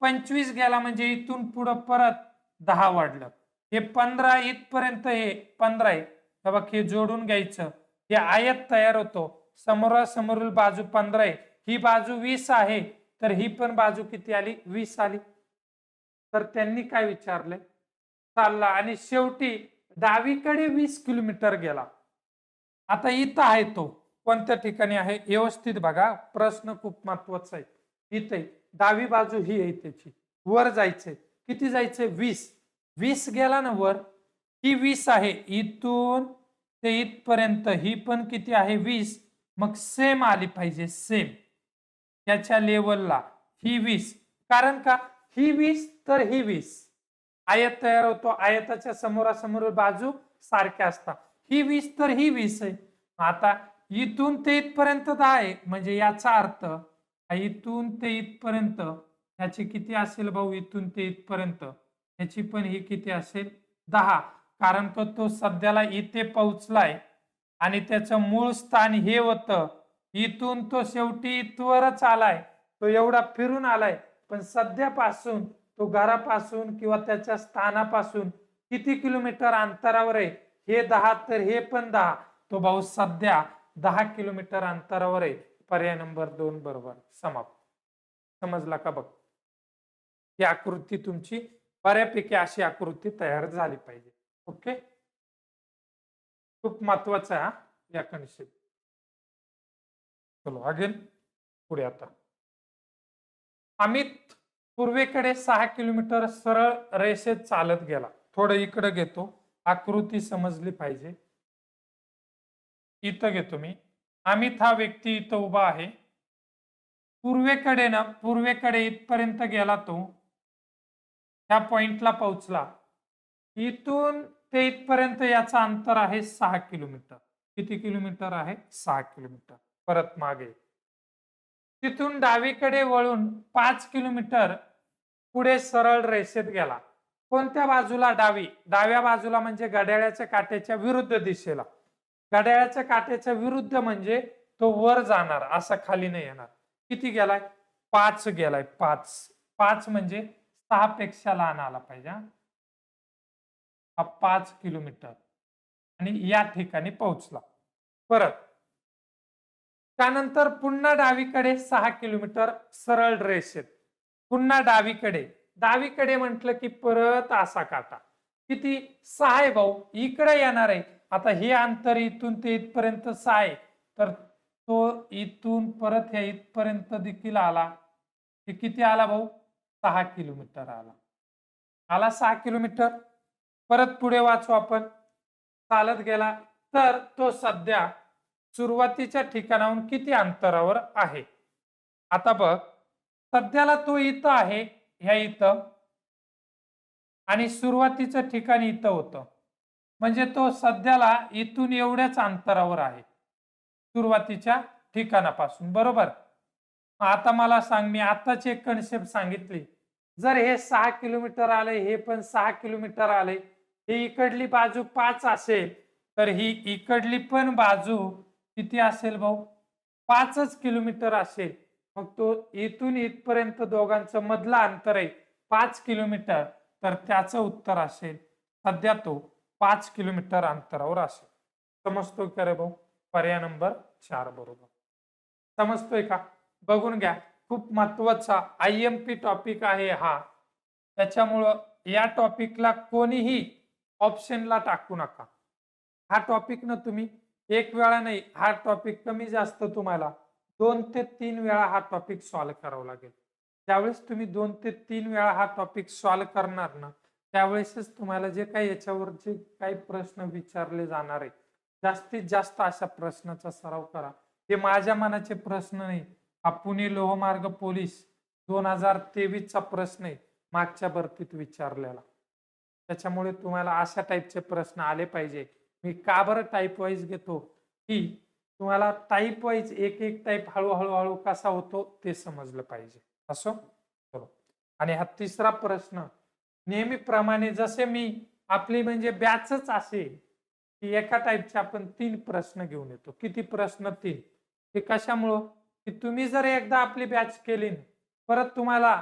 25 गेला म्हणजे इथून पुढं परत 10 वाढलं. हे 15 इथपर्यंत, हे 15 आहे. बघ, हे जोडून घ्यायचं. हे आयत तयार होतो. समोरासमोरील बाजू 15 आहे. ही बाजू 20 आहे. तर ही पण बाजू किती आली? 20 आली. तर त्यांनी काय विचारले? चालला आणि शेवटी डावीकडे 20 किलोमीटर गेला. आता इथं आहे तो कोणत्या ठिकाणी आहे व्यवस्थित बघा, प्रश्न खूप महत्वाचा आहे. इथे डावी बाजू ही आहे त्याची, वर जायचंय. किती जायचंय? 20. 20 गेला ना वर, ही 20 आहे. इथून ते इथपर्यंत ही पण किती आहे? 20. मग सेम आली पाहिजे, सेम याच्या लेवलला ही 20. कारण का? ही 20 तर ही 20. आयत तयार होतो, आयताच्या समोरासमोर बाजू सारख्या असतात. ही 20 तर ही 20 आहे. आता इथून ते इथपर्यंत 10 आहे, म्हणजे याचा अर्थ इथून ते इथपर्यंत याची किती असेल भाऊ? इथून ते इथपर्यंत याची पण ही किती असेल? 10. कारण तो सध्याला इथे पोहोचलाय आणि त्याचं मूळ स्थान हे होतं. इथून तो शेवटी इथवरच आलाय, तो एवढा फिरून आलाय. पण सध्यापासून तो घरापासून किंवा त्याच्या स्थानापासून किती किलोमीटर अंतरावर आहे? हे 10 तर हे पण 10. तो भाऊ सध्या 10 किलोमीटर अंतरावर आहे. पर्याय नंबर 2 बरोबर. समाप्त. समजला का? बघ, ही आकृती तुमची बऱ्यापैकी अशी आकृती तयार झाली पाहिजे. ओके, खूप महत्वाचं आहे हा या कन्सेप्ट. चलो अगेन पुढे. आता अमित पूर्वेकडे 6 किलोमीटर सरळ रेषेत चालत गेला. थोडं इकडे घेतो, आकृती समजली पाहिजे. इथं घेतो मी. अमित हा व्यक्ती इथं उभा आहे. पूर्वेकडे इथपर्यंत गेला तो, ह्या पॉइंटला पोहोचला. इथून ते इथपर्यंत याचं अंतर आहे 6 किलोमीटर. किती किलोमीटर आहे? 6 किलोमीटर. परत मागे तिथून डावीकडे वळून 5 किलोमीटर पुढे सरळ रेषेत गेला. कोणत्या बाजूला? डावी. डाव्या बाजूला म्हणजे घड्याळाच्या काट्याच्या विरुद्ध दिशेला. घड्याळाच्या काट्याच्या विरुद्ध म्हणजे तो वर जाणार, असा खाली नाही येणार. किती गेलाय? 5 गेलाय. 5 म्हणजे 6 पेक्षा लहान आला पाहिजे. हा 5 किलोमीटर आणि या ठिकाणी पोहोचला. परत त्यानंतर पुन्हा डावीकडे 6 किलोमीटर सरळ रेषेत. पुन्हा डावीकडे म्हटलं की परत असा काटा. किती? 6 आहे भाऊ, इकडे येणार आहे. आता हे अंतर इथून ते इथपर्यंत 6 आहे, तर तो इथून परत ह्या इथपर्यंत देखील आला. हे किती आला भाऊ? 6 किलोमीटर आला 6 किलोमीटर. परत पुढे वाचू आपण. चालत गेला तर तो सध्या सुरुवातीच्या ठिकाणाहून किती अंतरावर आहे? आता बघ, सध्याला तो इथं आहे, ह्या इथं, आणि सुरुवातीचं ठिकाण इथं होतं. म्हणजे तो सध्याला इथून एवढ्याच अंतरावर आहे सुरुवातीच्या ठिकाणापासून, बरोबर. आता मला सांग, मी आताच एक कन्सेप्ट सांगितली. जर हे 6 किलोमीटर आले, हे पण 6 किलोमीटर आले, ही इकडली बाजू 5 असेल, तर ही इकडली पण बाजू किती असेल भाऊ? 5च किलोमीटर असेल. मग तो इथून इथपर्यंत दोघांचं मधलं अंतर आहे 5 किलोमीटर, तर त्याचं उत्तर असेल सध्या तो 5 किलोमीटर अंतरावर असेल. समजतोय का रे भाऊ? पर्याय नंबर 4 बरोबर. समजतोय का? बघून घ्या, खूप महत्वाचा IMP टॉपिक आहे हा. त्याच्यामुळं या टॉपिकला कोणीही ऑप्शनला टाकू नका. हा टॉपिक ना तुम्ही एक वेळा नाही, हा टॉपिक कमी जास्त तुम्हाला 2 ते 3 वेळा हा टॉपिक सॉल्व्ह करावा लागेल. ज्यावेळेस तुम्ही 2 ते 3 वेळा हा टॉपिक सॉल्व्ह करणार ना, त्यावेळेसच तुम्हाला जे काही याच्यावरचे काही प्रश्न विचारले जाणार आहे, जास्तीत जास्त अशा प्रश्नाचा सराव करा. हे माझ्या मनाचे प्रश्न नाही, हा पुणे लोहमार्ग पोलीस 2023चा प्रश्न आहे, मागच्या भरतीत विचारलेला. त्याच्यामुळे तुम्हाला अशा टाईपचे प्रश्न आले पाहिजे. मी का बरं टाईप वाईज घेतो, की तुम्हाला टाईप वाईज एक एक टाईप हळूहळू कसा होतो ते समजलं पाहिजे. असो, चलो. आणि हा तिसरा प्रश्न नेहमीप्रमाणे जसे मी आपली म्हणजे बॅचच असेल की एका टाईपचे आपण 3 प्रश्न घेऊन येतो. किती प्रश्न? 3. हे कशामुळं? की तुम्ही जर एकदा आपली बॅच केली, परत तुम्हाला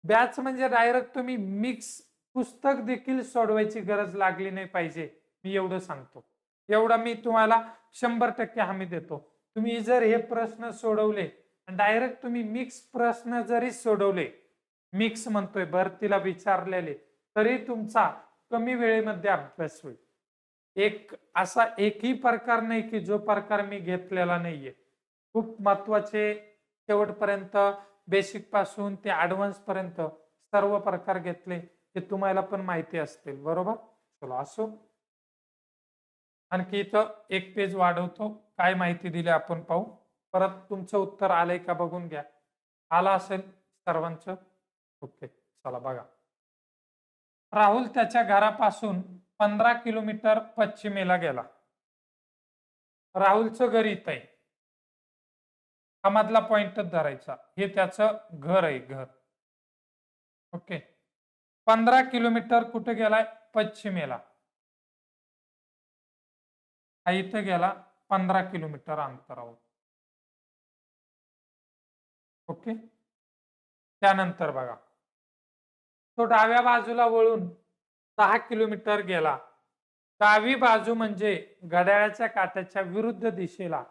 बॅच म्हणजे डायरेक्ट तुम्ही मिक्स पुस्तक देखील सोडवायची गरज लागली नाही पाहिजे. मी एवढं सांगतो, एवढा मी तुम्हाला 100% हमी देतो. तुम्ही जर हे प्रश्न सोडवले, डायरेक्ट तुम्ही मिक्स प्रश्न जरी सोडवले, मिक्स म्हणतोय भरतीला विचारलेले, तरी तुमचा कमी वेळेमध्ये अभ्यास होईल. असा एकही प्रकार नाही की जो प्रकार मी घेतलेला नाहीये. खूप महत्वाचे शेवटपर्यंत बेसिक पासून ते ऍडव्हान्स पर्यंत सर्व प्रकार घेतले ते तुम्हाला पण माहिती असतील, बरोबर. चला असो, आणखी इथं एक पेज वाढवतो. काय माहिती दिली आपण पाहू. परत तुमचं उत्तर आलंय का बघून घ्या. आला असेल सर्वांचं. ओके, चला बघा. राहुल त्याच्या घरापासून 15 किलोमीटर पश्चिमेला गेला. राहुलचं घर इथं आहे. हा मधला पॉइंटच धरायचा. हे त्याचं घर आहे, घर. ओके, 15 किलोमीटर कुठे गेलाय? पश्चिमेला. हा इथं गेला 15 किलोमीटर अंतरावर. ओके, त्यानंतर बघा, तो डाव्या बाजूला वळून 10 किलोमीटर गेला. डावी बाजू म्हणजे घड्याळाच्या काट्याच्या विरुद्ध दिशेला.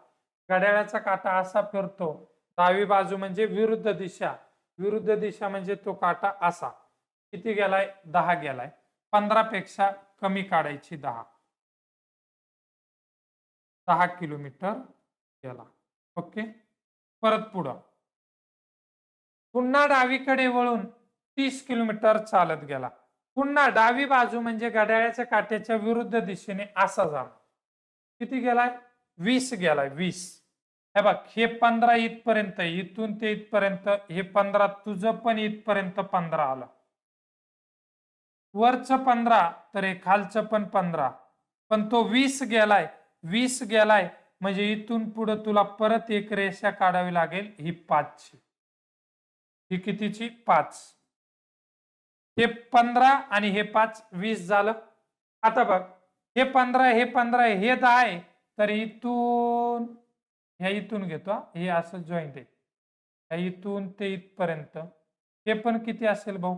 घड्याळाचा काटा असा फिरतो. डावी बाजू म्हणजे विरुद्ध दिशा. विरुद्ध दिशा म्हणजे तो काटा असा. किती गेलाय? 10 गेलाय. 15 पेक्षा कमी काढायची 10. 10 किलोमीटर गेला. ओके, परत पुढं पुन्हा डावीकडे वळून 30 किलोमीटर चालत गेला. पुन्हा डावी बाजू म्हणजे घड्याळाच्या काट्याच्या विरुद्ध दिशेने असा जा. किती गेलाय? 20 गेलाय. 20. हे बघ, हे 15 इथपर्यंत, इथून ते इथपर्यंत हे 15, तुझं पण इथपर्यंत 15 आलं. वरचं 15 तर हे खालचं पण 15, पण तो 20 गेलाय. 20 गेलाय म्हणजे इथून पुढे तुला परत एक रेषा काढावी लागेल, ही 5 ची. ही कितीची? 5. हे 15 आणि हे 5, 20 झालं. आता बघ, हे 15, हे 15, हे 10 आहे, तर इथून ह्या इथून घेतो, हे असं जॉईंट आहे. ह्या इथून ते इथपर्यंत हे पण किती असेल भाऊ?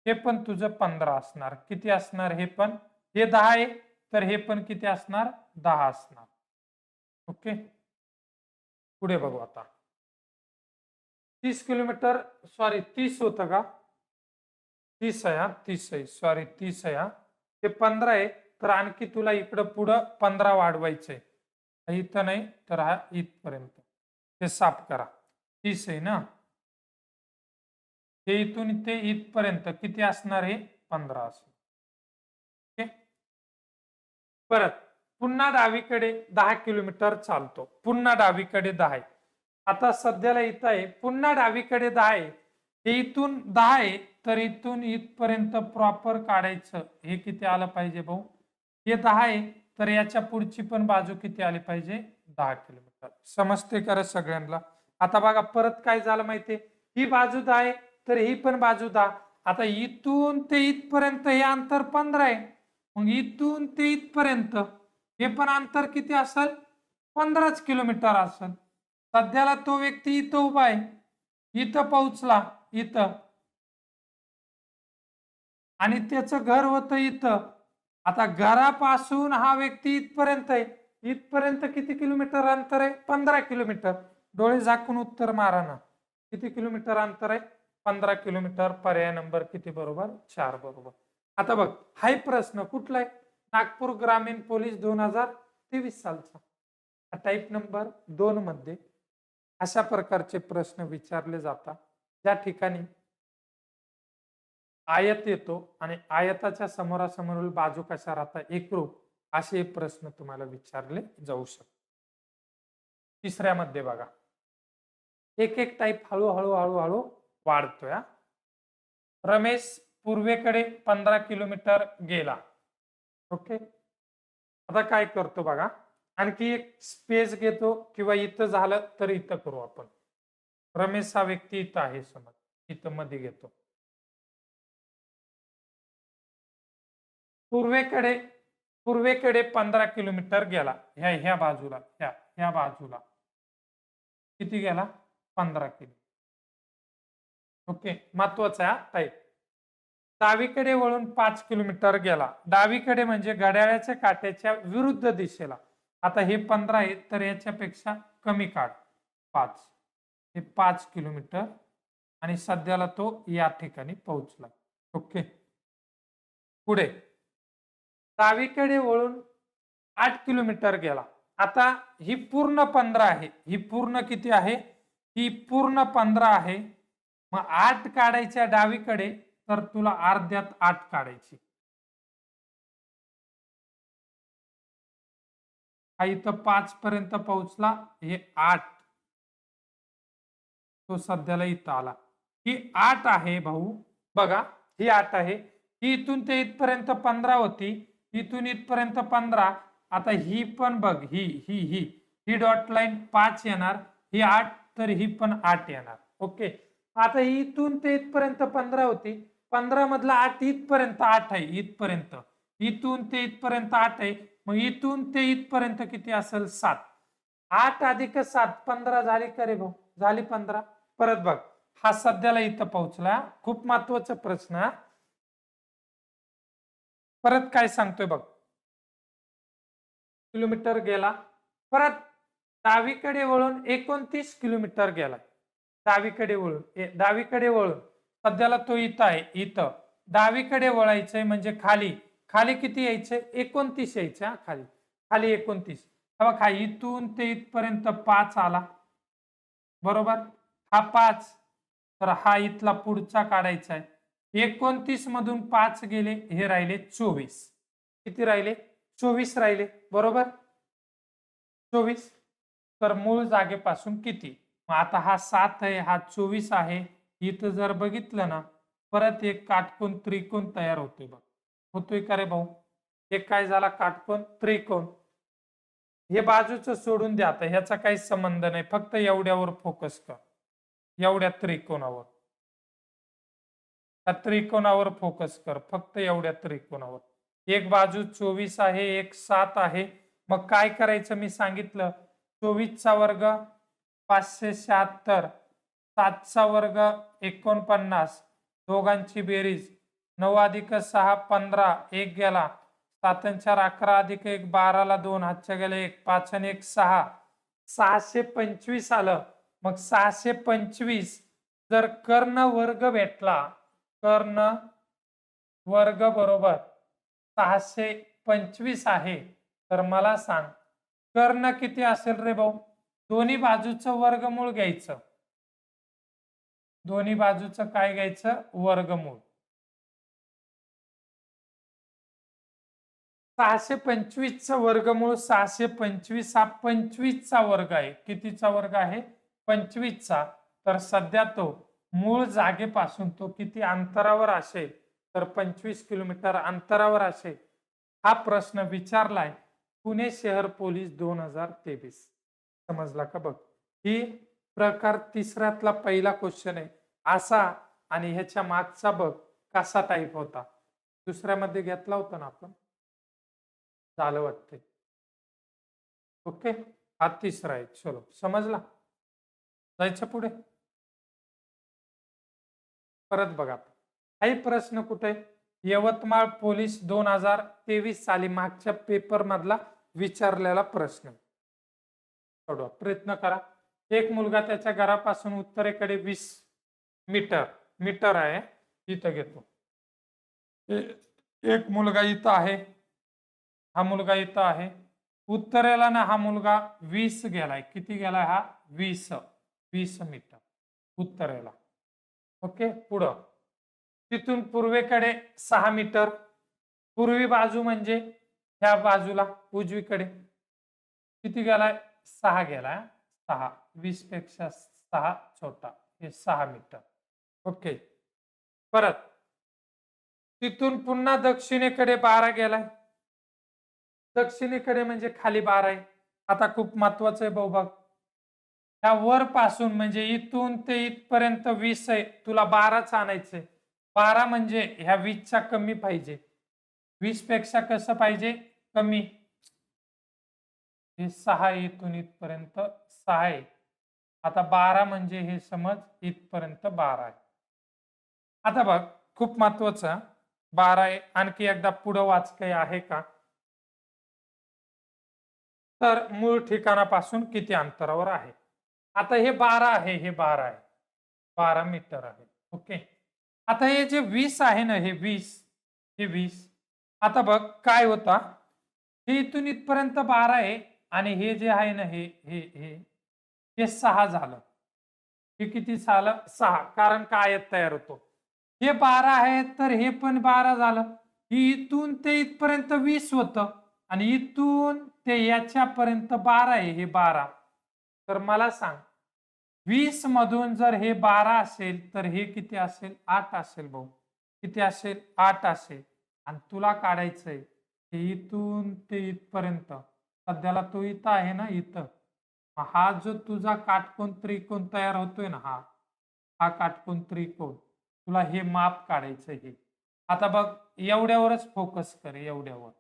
हे पण तुझं 15 असणार. किती असणार? हे पण, हे 10 आहे, तर हे पण किती असणार? 10 असणार. ओके, पुढे बघू आता. 30 किलोमीटर, सॉरी 30 होतं का? 30 आहे. 30 आहे, सॉरी 30 आहे. हे 15 आहे, तर आणखी तुला इकडं पुढं 15 वाढवायचंय. इथं नाही, तर हा इथपर्यंत. हे साफ करा. 30 आहे ना, हे इथून ते इथपर्यंत किती असणार? हे 15 असणार. ओके, परत पुन्हा डावीकडे 10 किलोमीटर चालतो. पुन्हा डावीकडे 10 आहे. आता सध्याला इथं आहे, पुन्हा डावीकडे 10 आहे. हे इथून 10 आहे, तर इथून इथपर्यंत प्रॉपर काढायचं. हे किती आलं पाहिजे भाऊ? हे 10 आहे, तर याच्या पुढची पण बाजू किती आली पाहिजे? 10 किलोमीटर. समजते का सगळ्यांना? आता बघा, परत काय झालं माहितीये, ही बाजू 10 आहे, तर ही पण बाजू 10. आता इथून ते इथपर्यंत हे अंतर 15 आहे. मग इथून ते इथपर्यंत हे पण अंतर किती असेल? 15 किलोमीटर असेल. सध्याला तो व्यक्ती इथं उभा आहे, इथं पोहोचला, इथं, आणि त्याचं घर होतं इथं. आता घरापासून हा व्यक्ती इथपर्यंत आहे. इथपर्यंत किती किलोमीटर अंतर आहे? 15 किलोमीटर. डोळे झाकून उत्तर मारा ना. किती किलोमीटर अंतर आहे? 15 किलोमीटर. पर्याय नंबर किती बरोबर? 4 बरोबर. आता बघ, हाय प्रश्न कुठला आहे? नागपूर ग्रामीण पोलीस 2023 सालचा. टाईप नंबर 2 मध्ये अशा प्रकारचे प्रश्न विचारले जातात, ज्या ठिकाणी आयत येतो आणि आयताच्या समोरासमोरील बाजू कशा राहतात? एकरूप. असे प्रश्न तुम्हाला विचारले जाऊ शकतात. तिसऱ्यामध्ये बघा, एक एक टाईप हळूहळू हळूहळू वाढतोय. रमेश पूर्वेकडे 15 किलोमीटर गेला. ओके, आता काय करतो बघा, आणखी एक स्पेस घेतो, किंवा इथं झालं तर इथं करू आपण. रमेश हा व्यक्ती इथं आहे, समज इथं मध्ये घेतो. पूर्वेकडे 15 किलोमीटर गेला. ह्या बाजूला, ह्या बाजूला किती गेला? 15 किलो. ओके, महत्वाचा आहे टाईप. डावीकडे वळून 5 किलोमीटर गेला. डावीकडे म्हणजे घड्याळाच्या काट्याच्या विरुद्ध दिशेला. आता हे 15 आहे, तर याच्यापेक्षा कमी काढ, 5. हे 5 किलोमीटर, आणि सध्याला तो या ठिकाणी पोहोचला. ओके, पुढे डावीकडे वळून 8 किलोमीटर गेला. आता ही पूर्ण 15 आहे, ही पूर्ण किती आहे, ही पूर्ण 15 आहे. मग 8 काढायच्या डावीकडे, तर तुला अर्ध्यात 8 काढायची. हा इथं 5 पर्यंत पोहोचला, हे 8, तो सध्याला इथं आला. ही 8 आहे भाऊ, बघा ही 8 आहे. ही इथून ते इथपर्यंत 15 होती, इथून इथपर्यंत 15. आता ही पण बघ, ही ही ही ही डॉट लाईन 5 येणार, ही 8, तर ही पण 8 येणार. ओके, आता इथून ते इथपर्यंत 15 होती, 15 मधला 8 इथपर्यंत 8 आहे, इथपर्यंत, इथून ते इथपर्यंत 8 आहे. मग इथून ते इथपर्यंत किती असेल, 7. 8 अधिक 7 15 झाली का रे भाऊ, झाली 15. परत बघ, हा सध्याला इथं पोहोचला. खूप महत्वाचा प्रश्न. परत काय सांगतोय बघ, किलोमीटर गेला, परत डावीकडे वळून 29 किलोमीटर गेला. डावीकडे वळून सध्याला तो इथं आहे, इथं डावीकडे वळायचंय म्हणजे खाली, खाली किती यायचंय, 29 यायचं. खाली खाली 29. बघा, इथून ते इथपर्यंत 5 आला, बरोबर, हा 5, तर हा इथला पुढचा काढायचा आहे. 29 मधून 5 गेले, हे राहिले 24. किती राहिले, 24 राहिले, बरोबर, 24. तर मूळ जागेपासून किती, मग आता हा 7 आहे, हा 24 आहे. इथं जर बघितलं ना, परत एक काटकोन त्रिकोण तयार होतोय बघ, होतोय का रे भाऊ, एक काय झाला, काटकोन त्रिकोण. हे बाजूचं सोडून द्या, आता ह्याचा काही संबंध नाही, फक्त एवढ्यावर फोकस कर, एवढ्या त्रिकोणावर, त्या त्रिकोणावर फोकस कर, फक्त एवढ्या त्रिकोणावर. एक बाजू 24 आहे, एक 7 आहे. मग काय करायचं, मी सांगितलं, 24 चा वर्ग 576, 7 चा वर्ग 49, दोघांची बेरीज 9 अधिक 6 15, एक गेला, 7 आणि 4 11, अधिक 1 12 ला 2, हातच्या गेले 1, 5 आणि 1 6, 625 आलं. मग 625 जर कर्ण वर्ग भेटला, कर्ण वर्ग बरोबर 625 आहे, तर मला सांग कर्ण किती असेल रे भाऊ. दोन्ही बाजूचं वर्गमूळ घ्यायचं, दोन्ही बाजूचं काय घ्यायचं, वर्गमूळ. 625चं वर्गमूळ, 625 हा 25चा वर्ग आहे. कितीचा वर्ग आहे, 25चा. तर सध्या तो मूळ जागेपासून तो किती अंतरावर असेल, तर 25 किलोमीटर अंतरावर असेल. हा प्रश्न विचारलाय पुणे शहर पोलीस 2023. समजला का बघ, ही प्रकार तिसऱ्यातला पहिला क्वेश्चन आहे असा, आणि ह्याच्या मागचा बघ कसा टाईप होता, दुसऱ्यामध्ये घेतला होता ना आपण, झालं वाटतंय. ओके, हा तिसरा आहे. चलो, समजला, जायचं पुढे. परत बघा, काही प्रश्न कुठे, यवतमाळ पोलीस 2023 साली मागच्या पेपर मधला विचारलेला प्रश्न. सोडवा, प्रयत्न करा. एक मुलगा त्याच्या घरापासून उत्तरेकडे 20 मीटर आहे, इथं घेतो. एक मुलगा इथं आहे, हा मुलगा इथं आहे, उत्तरेला ना हा मुलगा 20 गेलाय. किती गेलाय हा, 20 मीटर उत्तरेला. ओके, पुढं तिथून पूर्वेकडे 6 मीटर, पूर्वी बाजू म्हणजे ह्या बाजूला उजवीकडे किती गेलाय, 6 गेलाय. 6, 20 पेक्षा 6 छोटा, हे 6 मीटर. ओके, परत तिथून पुन्हा दक्षिणेकडे 12 गेलाय. दक्षिणेकडे म्हणजे खाली 12 आहे. आता खूप महत्वाचं आहे भाऊ बघ, ह्या वर पासून म्हणजे इथून ते इथपर्यंत 20 आहे, तुला 12च आणायचंय. 12 म्हणजे ह्या 20च्या कमी पाहिजे, 20 पेक्षा कसं पाहिजे, कमी. हे 6 इथून इथपर्यंत 6 आहे. आता 12 म्हणजे हे समज इथपर्यंत 12 आहे. आता बघ, खूप महत्वाचं, 12 आहे. आणखी एकदा पुढं वाच, काही आहे का, तर मूळ ठिकाणापासून किती अंतरावर आहे. आता हे 12 आहे, हे 12 आहे, 12 मीटर आहे. ओके, आता हे जे 20 आहे ना, हे 20, हे 20 आता बघ काय होता, हे इथून इथपर्यंत 12 आहे आणि हे जे आहे ना हे 6 झालं. हे किती झालं? 6, कारण का आयत तयार होतो. हे 12 आहे तर हे पण 12 झालं. ही इथून ते इथपर्यंत 20 होतं आणि इथून ते याच्यापर्यंत 12 आहे, हे 12. तर मला सांग, 20 मधून जर हे 12 असेल तर हे किती असेल? 8 असेल भाऊ. किती असेल? 8 असेल. आणि तुला काढायचंय हे इथून ते इथपर्यंत. सध्याला तो इथं आहे ना, इथं. हा जो तुझा काटकोन त्रिकोण तयार होतोय ना, हा काटकोन त्रिकोण, तुला हे माप काढायचं हे. आता बघ, एवढ्यावरच फोकस कर, एवढ्यावर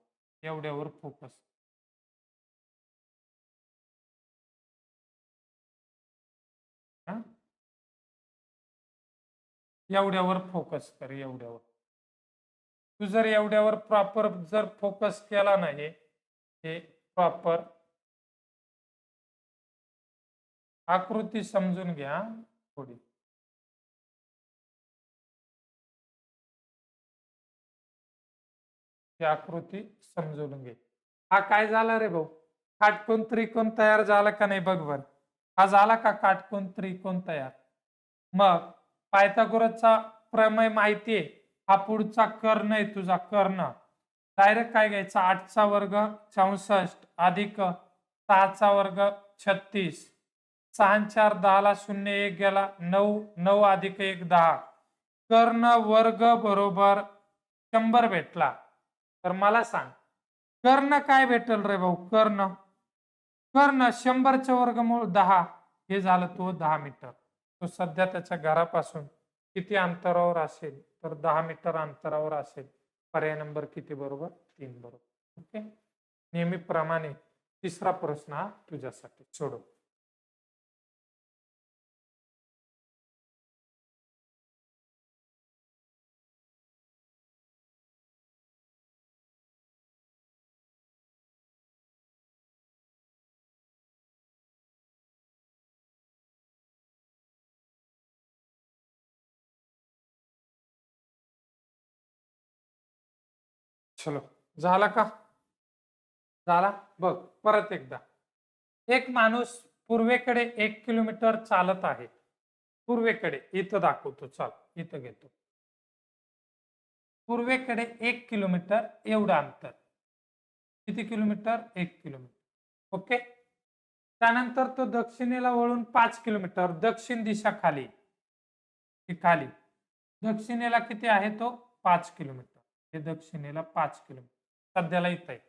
फोकस. एवढ्यावर फोकस कर, एवढ्यावर. तू जर एवढ्यावर प्रॉपर जर फोकस केला नाही, हे प्रॉपर आकृती समजून घ्या थोडी. ही आकृती समजून घे. हा काय झाला रे भाऊ? काटकोन त्रिकोण तयार झाला का नाही बघ बर. हा झाला का काटकोन त्रिकोण तयार? मग पायथागोरसचा प्रमेय माहितीये. हा पुढचा कर्ण आहे तुझा, कर्ण. डायरेक्ट काय घ्यायचा? 8चा वर्ग 64 अधिक 6चा वर्ग 36. 6 4 10 0 1 गेला 9, 9 अधिक 1 10. कर्ण वर्ग बरोबर 100 भेटला. तर मला सांग, कर्ण काय भेटल रे भाऊ? कर्ण कर्ण 100चे वर्गमूळ 10, हे झालं तो 10 मीटर. तो सध्या त्याच्या घरापासून किती अंतरावर असेल? तर 10 मीटर अंतरावर असेल. पर्याय नंबर किती बरोबर? 3 बरोबर. ओके. नेहमीप्रमाणे तिसरा प्रश्न हा तुझ्यासाठी सोडव. चलो, झाला का? झाला. बघ परत एकदा. एक माणूस पूर्वेकडे 1 किलोमीटर चालत आहे. पूर्वेकडे इथं दाखवतो, चाल इथं घेतो. पूर्वेकडे 1 किलोमीटर एवढं अंतर. किती किलोमीटर? 1 किलोमीटर. ओके. त्यानंतर तो दक्षिणेला वळून 5 किलोमीटर, दक्षिण दिशा खाली, खाली दक्षिणेला किती आहे तो? 5 किलोमीटर. हे दक्षिणेला 5 किलोमीटर सध्याला इथं आहे.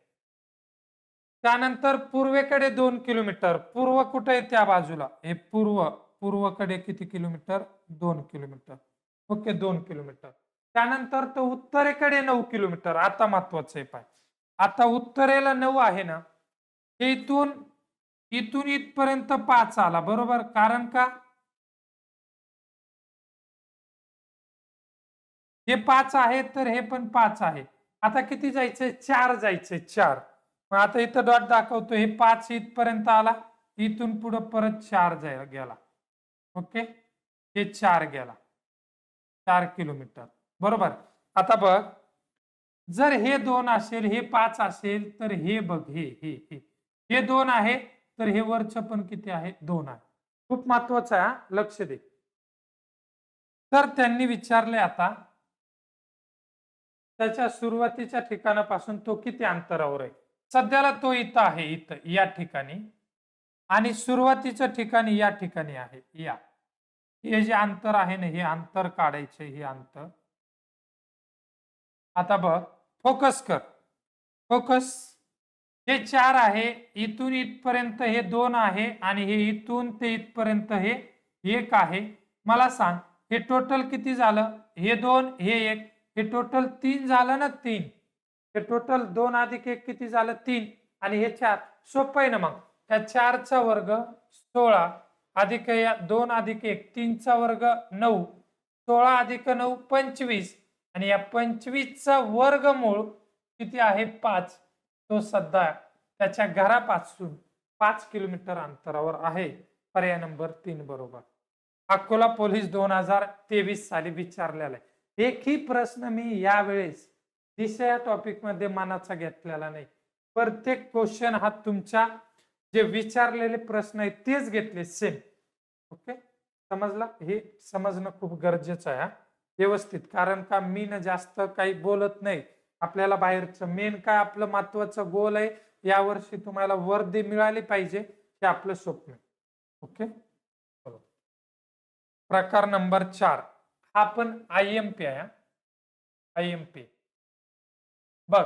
त्यानंतर पूर्वेकडे 2 किलोमीटर. पूर्व कुठे आहे? त्या बाजूला. हे पूर्वकडे किती किलोमीटर? 2 किलोमीटर. Okay, 2 kilometre. त्यानंतर तो उत्तरेकडे 9 किलोमीटर. आता महत्वाचं आहे पाय. आता उत्तरेला 9 आहे ना, हे इथून इथून इथपर्यंत 5 आला बरोबर. कारण का हे 5 आहे तर हे पण 5 आहे. आता किती जायचंय? 4 जायचंय, 4. मग आता इथं डॉट दाखवतो. हे 5 इथपर्यंत आला, इथून पुढे परत 4 गेला. ओके, हे 4 गेला, 4 किलोमीटर बरोबर. आता बघ, जर हे 2 असेल, हे 5 असेल, तर हे बघ, हे 2 आहे, तर हे वरचं पण किती आहे? 2 आहे. खूप महत्वाचं आहे, लक्ष दे. तर त्यांनी विचारले आता, त्याच्या सुरुवातीच्या ठिकाणापासून तो किती अंतरावर आहे? सध्याला तो इथं आहे, इथं या ठिकाणी. आणि सुरुवातीच्या ठिकाणी या ठिकाणी आहे, या. हे जे अंतर आहे ना, हे अंतर काढायचे, हे अंतर. आता बघ, फोकस कर, फोकस. हे 4 आहे, इथून इथपर्यंत हे 2 आहे आणि हे इथून ते इथपर्यंत हे 1 आहे. मला सांग, हे टोटल किती झालं? हे 2, हे 1, हे टोटल 3 झालं ना, 3. हे टोटल 2 अधिक 1 किती झालं? 3. आणि हे 4. सोपं आहे ना मग. त्या 4चा वर्ग 16 अधिक 2 अधिक 1 3चा वर्ग 9, 16 अधिक 9 25 आणि या 25चा वर्गमूळ किती आहे? 5. तो सध्या त्याच्या घरापासून 5 किलोमीटर अंतरावर आहे. पर्याय नंबर 3 बरोबर. अकोला पोलीस 2023 साली विचारलेला आहे. एकही प्रश्न मी यावेळेस दिशा या टॉपिक मध्ये मनाचा घेतलेला नाही. प्रत्येक क्वेश्चन हा तुमच्या जे विचारलेले प्रश्न आहेत तेच घेतले सेम. ओके, समजला? हे समजणं खूप गरजेचं आहे व्यवस्थित. कारण का मी ना जास्त काही बोलत नाही. आपल्याला बाहेरचं मेन काय आपलं महत्वाचं गोल आहे, यावर्षी तुम्हाला वर्दी मिळाली पाहिजे हे आपलं स्वप्न. ओके, प्रकार नंबर 4 हा पण IMP आहे. IMP बघ,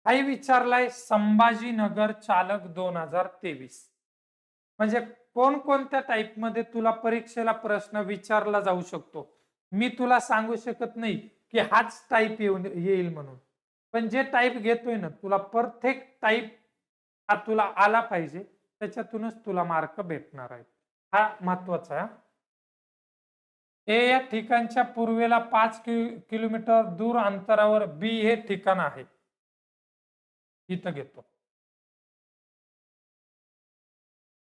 काही विचारलाय संभाजीनगर चालक 2023. म्हणजे कोणकोणत्या टाईप मध्ये तुला परीक्षेला प्रश्न विचारला जाऊ शकतो. मी तुला सांगू शकत नाही की हाच टाईप येईल म्हणून, पण जे टाईप घेतोय ना तुला परफेक्ट टाईप हा तुला आला पाहिजे, त्याच्यातूनच तुला मार्क भेटणार आहे. हा महत्वाचा आहे. ए या ठिकाणच्या पूर्वेला 5 किलोमीटर दूर अंतरावर बी हे ठिकाण आहे. इथं घेतो.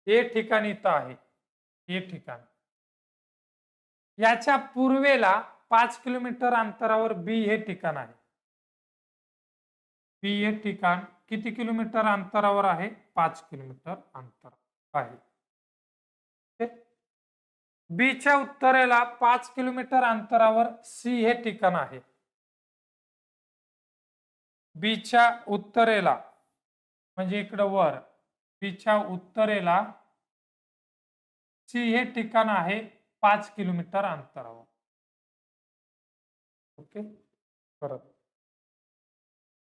हे ठिकाण इथं आहे. हे ठिकाण याच्या पूर्वेला 5 किलोमीटर अंतरावर बी हे ठिकाण आहे. बी हे ठिकाण किती किलोमीटर अंतरावर आहे? 5 किलोमीटर अंतर आहे. बीच्या उत्तरेला 5 किलोमीटर अंतरावर सी हे ठिकाण आहे. बीच्या उत्तरेला म्हणजे इकडं वर बीच्या उत्तरेला सी हे ठिकाण आहे 5 किलोमीटर अंतरावर. ओके, परत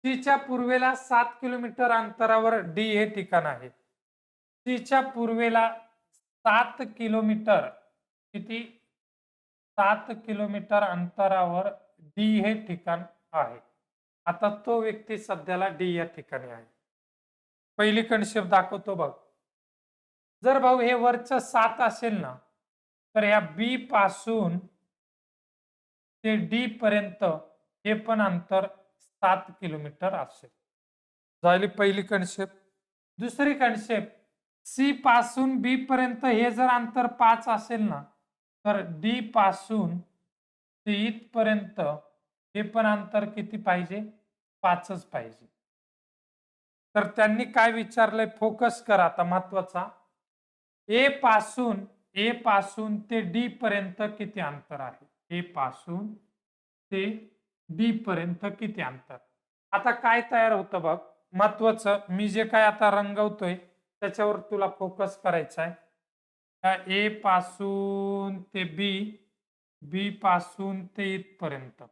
सीच्या पूर्वेला 7 किलोमीटर अंतरावर डी हे ठिकाण आहे. सीच्या पूर्वेला 7 किलोमीटर किती 7 किलोमीटर अंतरावर डी हे ठिकाण आहे. आता तो व्यक्ती सध्याला डी या ठिकाणी आहे. पहिली कन्सेप्ट दाखवतो बघ. जर भाऊ हे वरचं 7 असेल ना, तर ह्या बी पासून ते डी पर्यंत हे पण अंतर 7 किलोमीटर असेल. झाली पहिली कन्सेप्ट. दुसरी कन्सेप्ट, सी पासून बी पर्यंत हे जर अंतर 5 असेल ना, तर डी पासून ते इथपर्यंत हे पण अंतर किती पाहिजे? 5च पाहिजे. तर त्यांनी काय विचारलंय, फोकस करा आता महत्वाचा. ए पासून ते डी पर्यंत किती अंतर आहे? ए पासून ते डी पर्यंत किती अंतर? आता काय तयार होतं बघ, महत्वाचं मी जे काय आता रंगवतोय त्याच्यावर तुला फोकस करायचा आहे. ए पासून ते बी, बी पासून ते इथपर्यंत,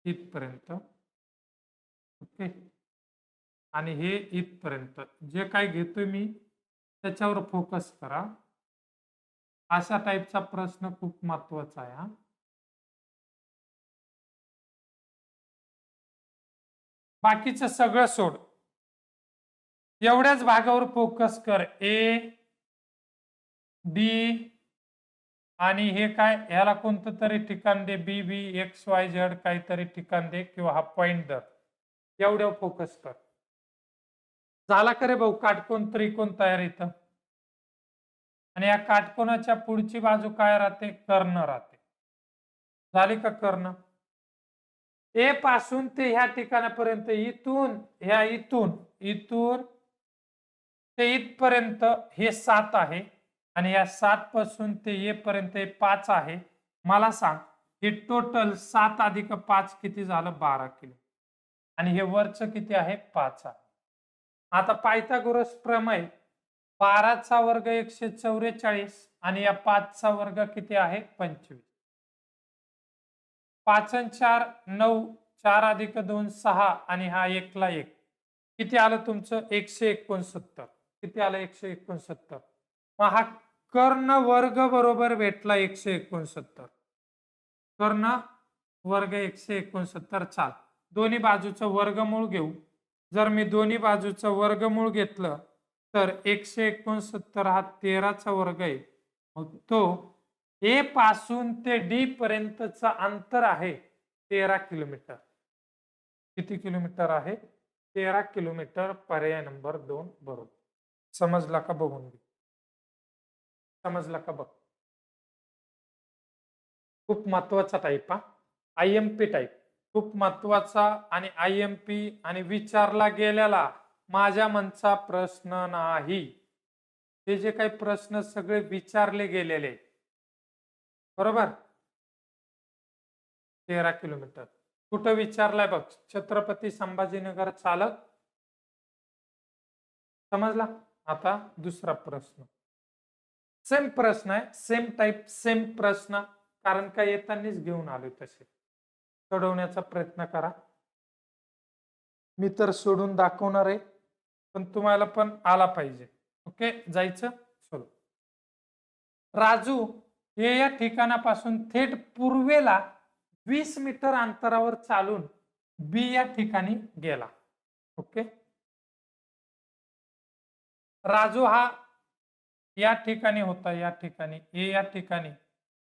इथपर्यंत. ओके, आणि हे इथपर्यंत जे काय घेतोय मी त्याच्यावर फोकस करा. अशा टाईपचा प्रश्न खूप महत्वाचा आहे हा. बाकीचं सगळं सोड, एवढ्याच भागावर फोकस कर. ए डी आणि हे काय, ह्याला कोणतं तरी ठिकाण दे, बी बी एक्स वाय झेड काहीतरी ठिकाण दे, किंवा हा पॉइंट दर. एवढ्यावर फोकस कर. झाला का रे भाऊ काटकोन त्रिकोण तयार इथं? आणि या काटकोनाच्या पुढची बाजू काय राहते? कर्ण राहते. झाली का कर्ण? ए पासून ते ह्या ठिकाणापर्यंत, इथून इथून ते इथपर्यंत हे 7 आहे, आणि या 7 पासून ते ए पर्यंत 5 आहे. मला सांग हे टोटल 7 अधिक 5 किती झालं? 12 किलो. आणि हे वरचं किती आहे? 5 आहे. आता पायथागोरस प्रमेय, 12चा वर्ग 144 आणि या 5चा वर्ग किती आहे? 25. 5 आणि 4 9, 4 अधिक 2 6 आणि हा 1 ला 1 किती आलं तुमचं? 169. किती आलं? 169. मग हा कर्ण वर्ग बरोबर भेटला 169. कर्ण वर्ग 169. चाल दोन्ही बाजूचं वर्गमूळ घेऊ. जर मी दोन्ही बाजूचं वर्गमूळ घेतलं तर 169 हा 13चा वर्ग आहे. मग तो ए पासून ते डी पर्यंतचं अंतर आहे 13 किलोमीटर. किती किलोमीटर आहे? 13 किलोमीटर. पर्याय नंबर 2 बरोबर. समजला का? बघून घे. समजला का? बघ. खूप महत्वाचा टाईप हा. IMP टाईप खूप महत्वाचा आणि IMP आणि विचारला गेलेला माझ्या मनचा प्रश्न नाही. हे जे काही प्रश्न सगळे विचारले गेलेले बरोबर. 13 किलोमीटर कुठं विचारलाय बघ, छत्रपती संभाजीनगर चालक. समजला. आता दुसरा प्रश्न, सेम प्रश्न आहे, सेम टाईप सेम प्रश्न, कारण काय येतानीच घेऊन आलोय तसे. सोडवण्याचा प्रयत्न करा. मी तर सोडून दाखवणार आहे, पण तुम्हाला पण आला पाहिजे. ओके, जायचं. चलो. राजू हे या ठिकाणापासून थेट पूर्वेला 20 मीटर अंतरावर चालून बी या ठिकाणी गेला. ओके. राजू हा या ठिकाणी होता, या ठिकाणी ए या ठिकाणी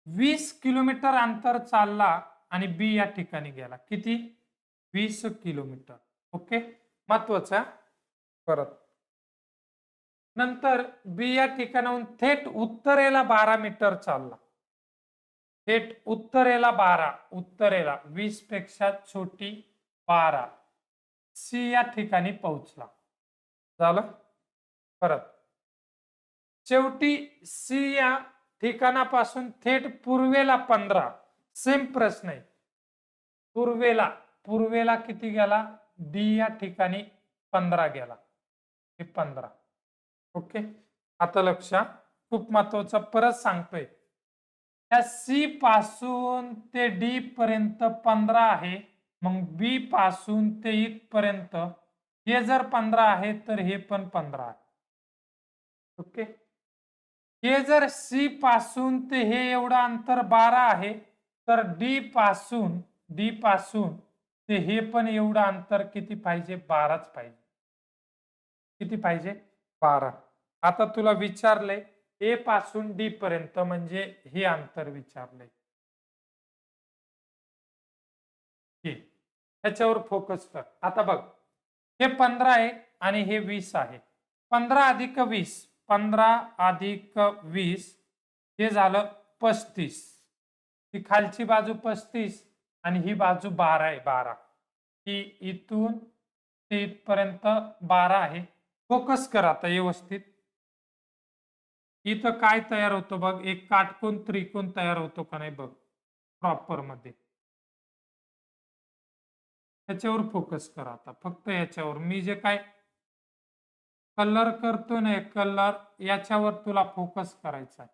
20 किलोमीटर अंतर चालला आणि बी या ठिकाणी गेला. किती? 20 किलोमीटर. ओके, महत्वाचा. परत नंतर बी या ठिकाणाहून थेट उत्तरेला 12 मीटर चालला. थेट उत्तरेला 12, उत्तरेला 20 पेक्षा छोटी 12 सी या ठिकाणी पोहोचला. झालं. परत शेवटी सी या ठिकाणापासून थेट पूर्वेला 15. सेम प्रश्न आहे. पूर्वेला पूर्वेला किती गेला? डी या ठिकाणी 15 गेला. हे 15. ओके, आता लक्ष, खूप महत्वाचं परत सांगतोय. त्या सी पासून ते डी पर्यंत 15 आहे. मग बी पासून ते इथपर्यंत हे जर 15 आहे तर हे पण 15 आहे. ओके, हे जर सी पासून ते हे एवढं अंतर 12 आहे तर डी पासून ते हे पण एवढं अंतर किती पाहिजे? 12च पाहिजे. किती पाहिजे? 12. आता तुला विचारलंय ए पासून डी पर्यंत म्हणजे हे अंतर विचारलंय. ह्याच्यावर फोकस कर. आता बघ, हे 15 आहे आणि हे 20 आहे. 15 अधिक 20, 15 अधिक 20 हे झालं 35. ही खालची बाजू 35 आणि ही बाजू 12 आहे. 12 ही इथून ते इथपर्यंत 12 आहे. फोकस कर आता व्यवस्थित. इथं काय तयार होतं बघ, एक काटकोन त्रिकोण तयार होतो का नाही बघ प्रॉपर मध्ये. त्याच्यावर फोकस करा आता, फक्त याच्यावर. मी जे काय कलर करतो ना, कलर याच्यावर तुला फोकस करायचा आहे.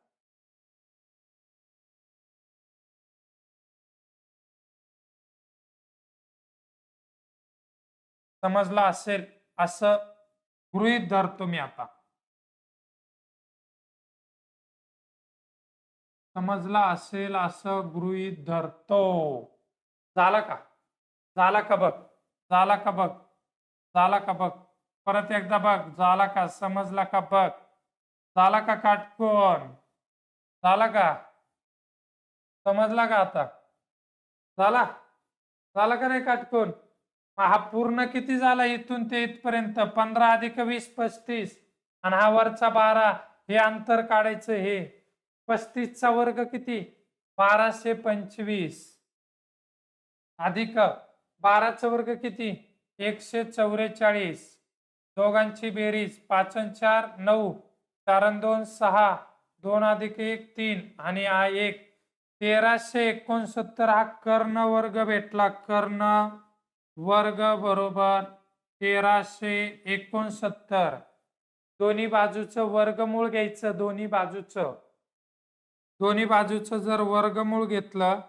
समजला असेल असं गृहीत धरतो मी आता. समजला असेल असं गृहीत धरतो. झाला का? झाला का बघ? झाला का बघ? झाला का बघ? परत एकदा बघ. झाला का? समजला का बघ? झाला का काटकोन? झाला का? समजला का आता? झाला? झाला का नाही काटकोन? हा पूर्ण किती झाला इथून ते इथपर्यंत? 15 अधिक 20 35 आणि हा वरचा 12. हे अंतर काढायचं. हे 35 चा वर्ग किती? 1225 अधिक 12 चा वर्ग किती? 144. दोघांची बेरीज 5 आणि 4 9, 4 आणि 2 6, 2 अधिक 1 3 आणि हा 1. 1369 हा कर्ण वर्ग भेटला. कर्ण वर्ग बरोबर 1369. दोन्ही बाजूचं वर्गमूळ घ्यायचं. दोन्ही बाजूचं जर वर्गमूळ घेतलं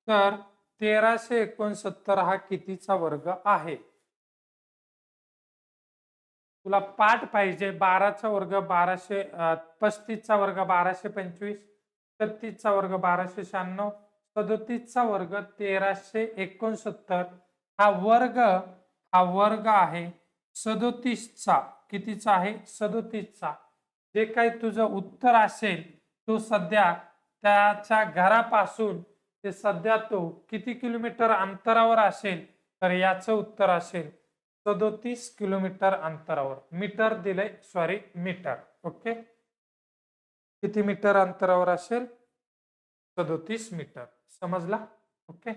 तर 1369 हा कितीचा वर्ग आहे? तुला पाठ पाहिजे. 12चा वर्ग 1200, 35चा वर्ग 1225, 36चा वर्ग 1296, 37चा वर्ग 1369. हा वर्ग आहे 37चा. कितीचा आहे? 37चा. जे काही तुझं उत्तर असेल तो सध्या त्याच्या घरापासून ते सध्या तो किती किलोमीटर अंतरावर असेल तर याचं उत्तर असेल 37 किलोमीटर अंतरावर. मीटर दिलंय, सॉरी मीटर. ओके, किती मीटर अंतरावर असेल? 37 मीटर. समजला? ओके.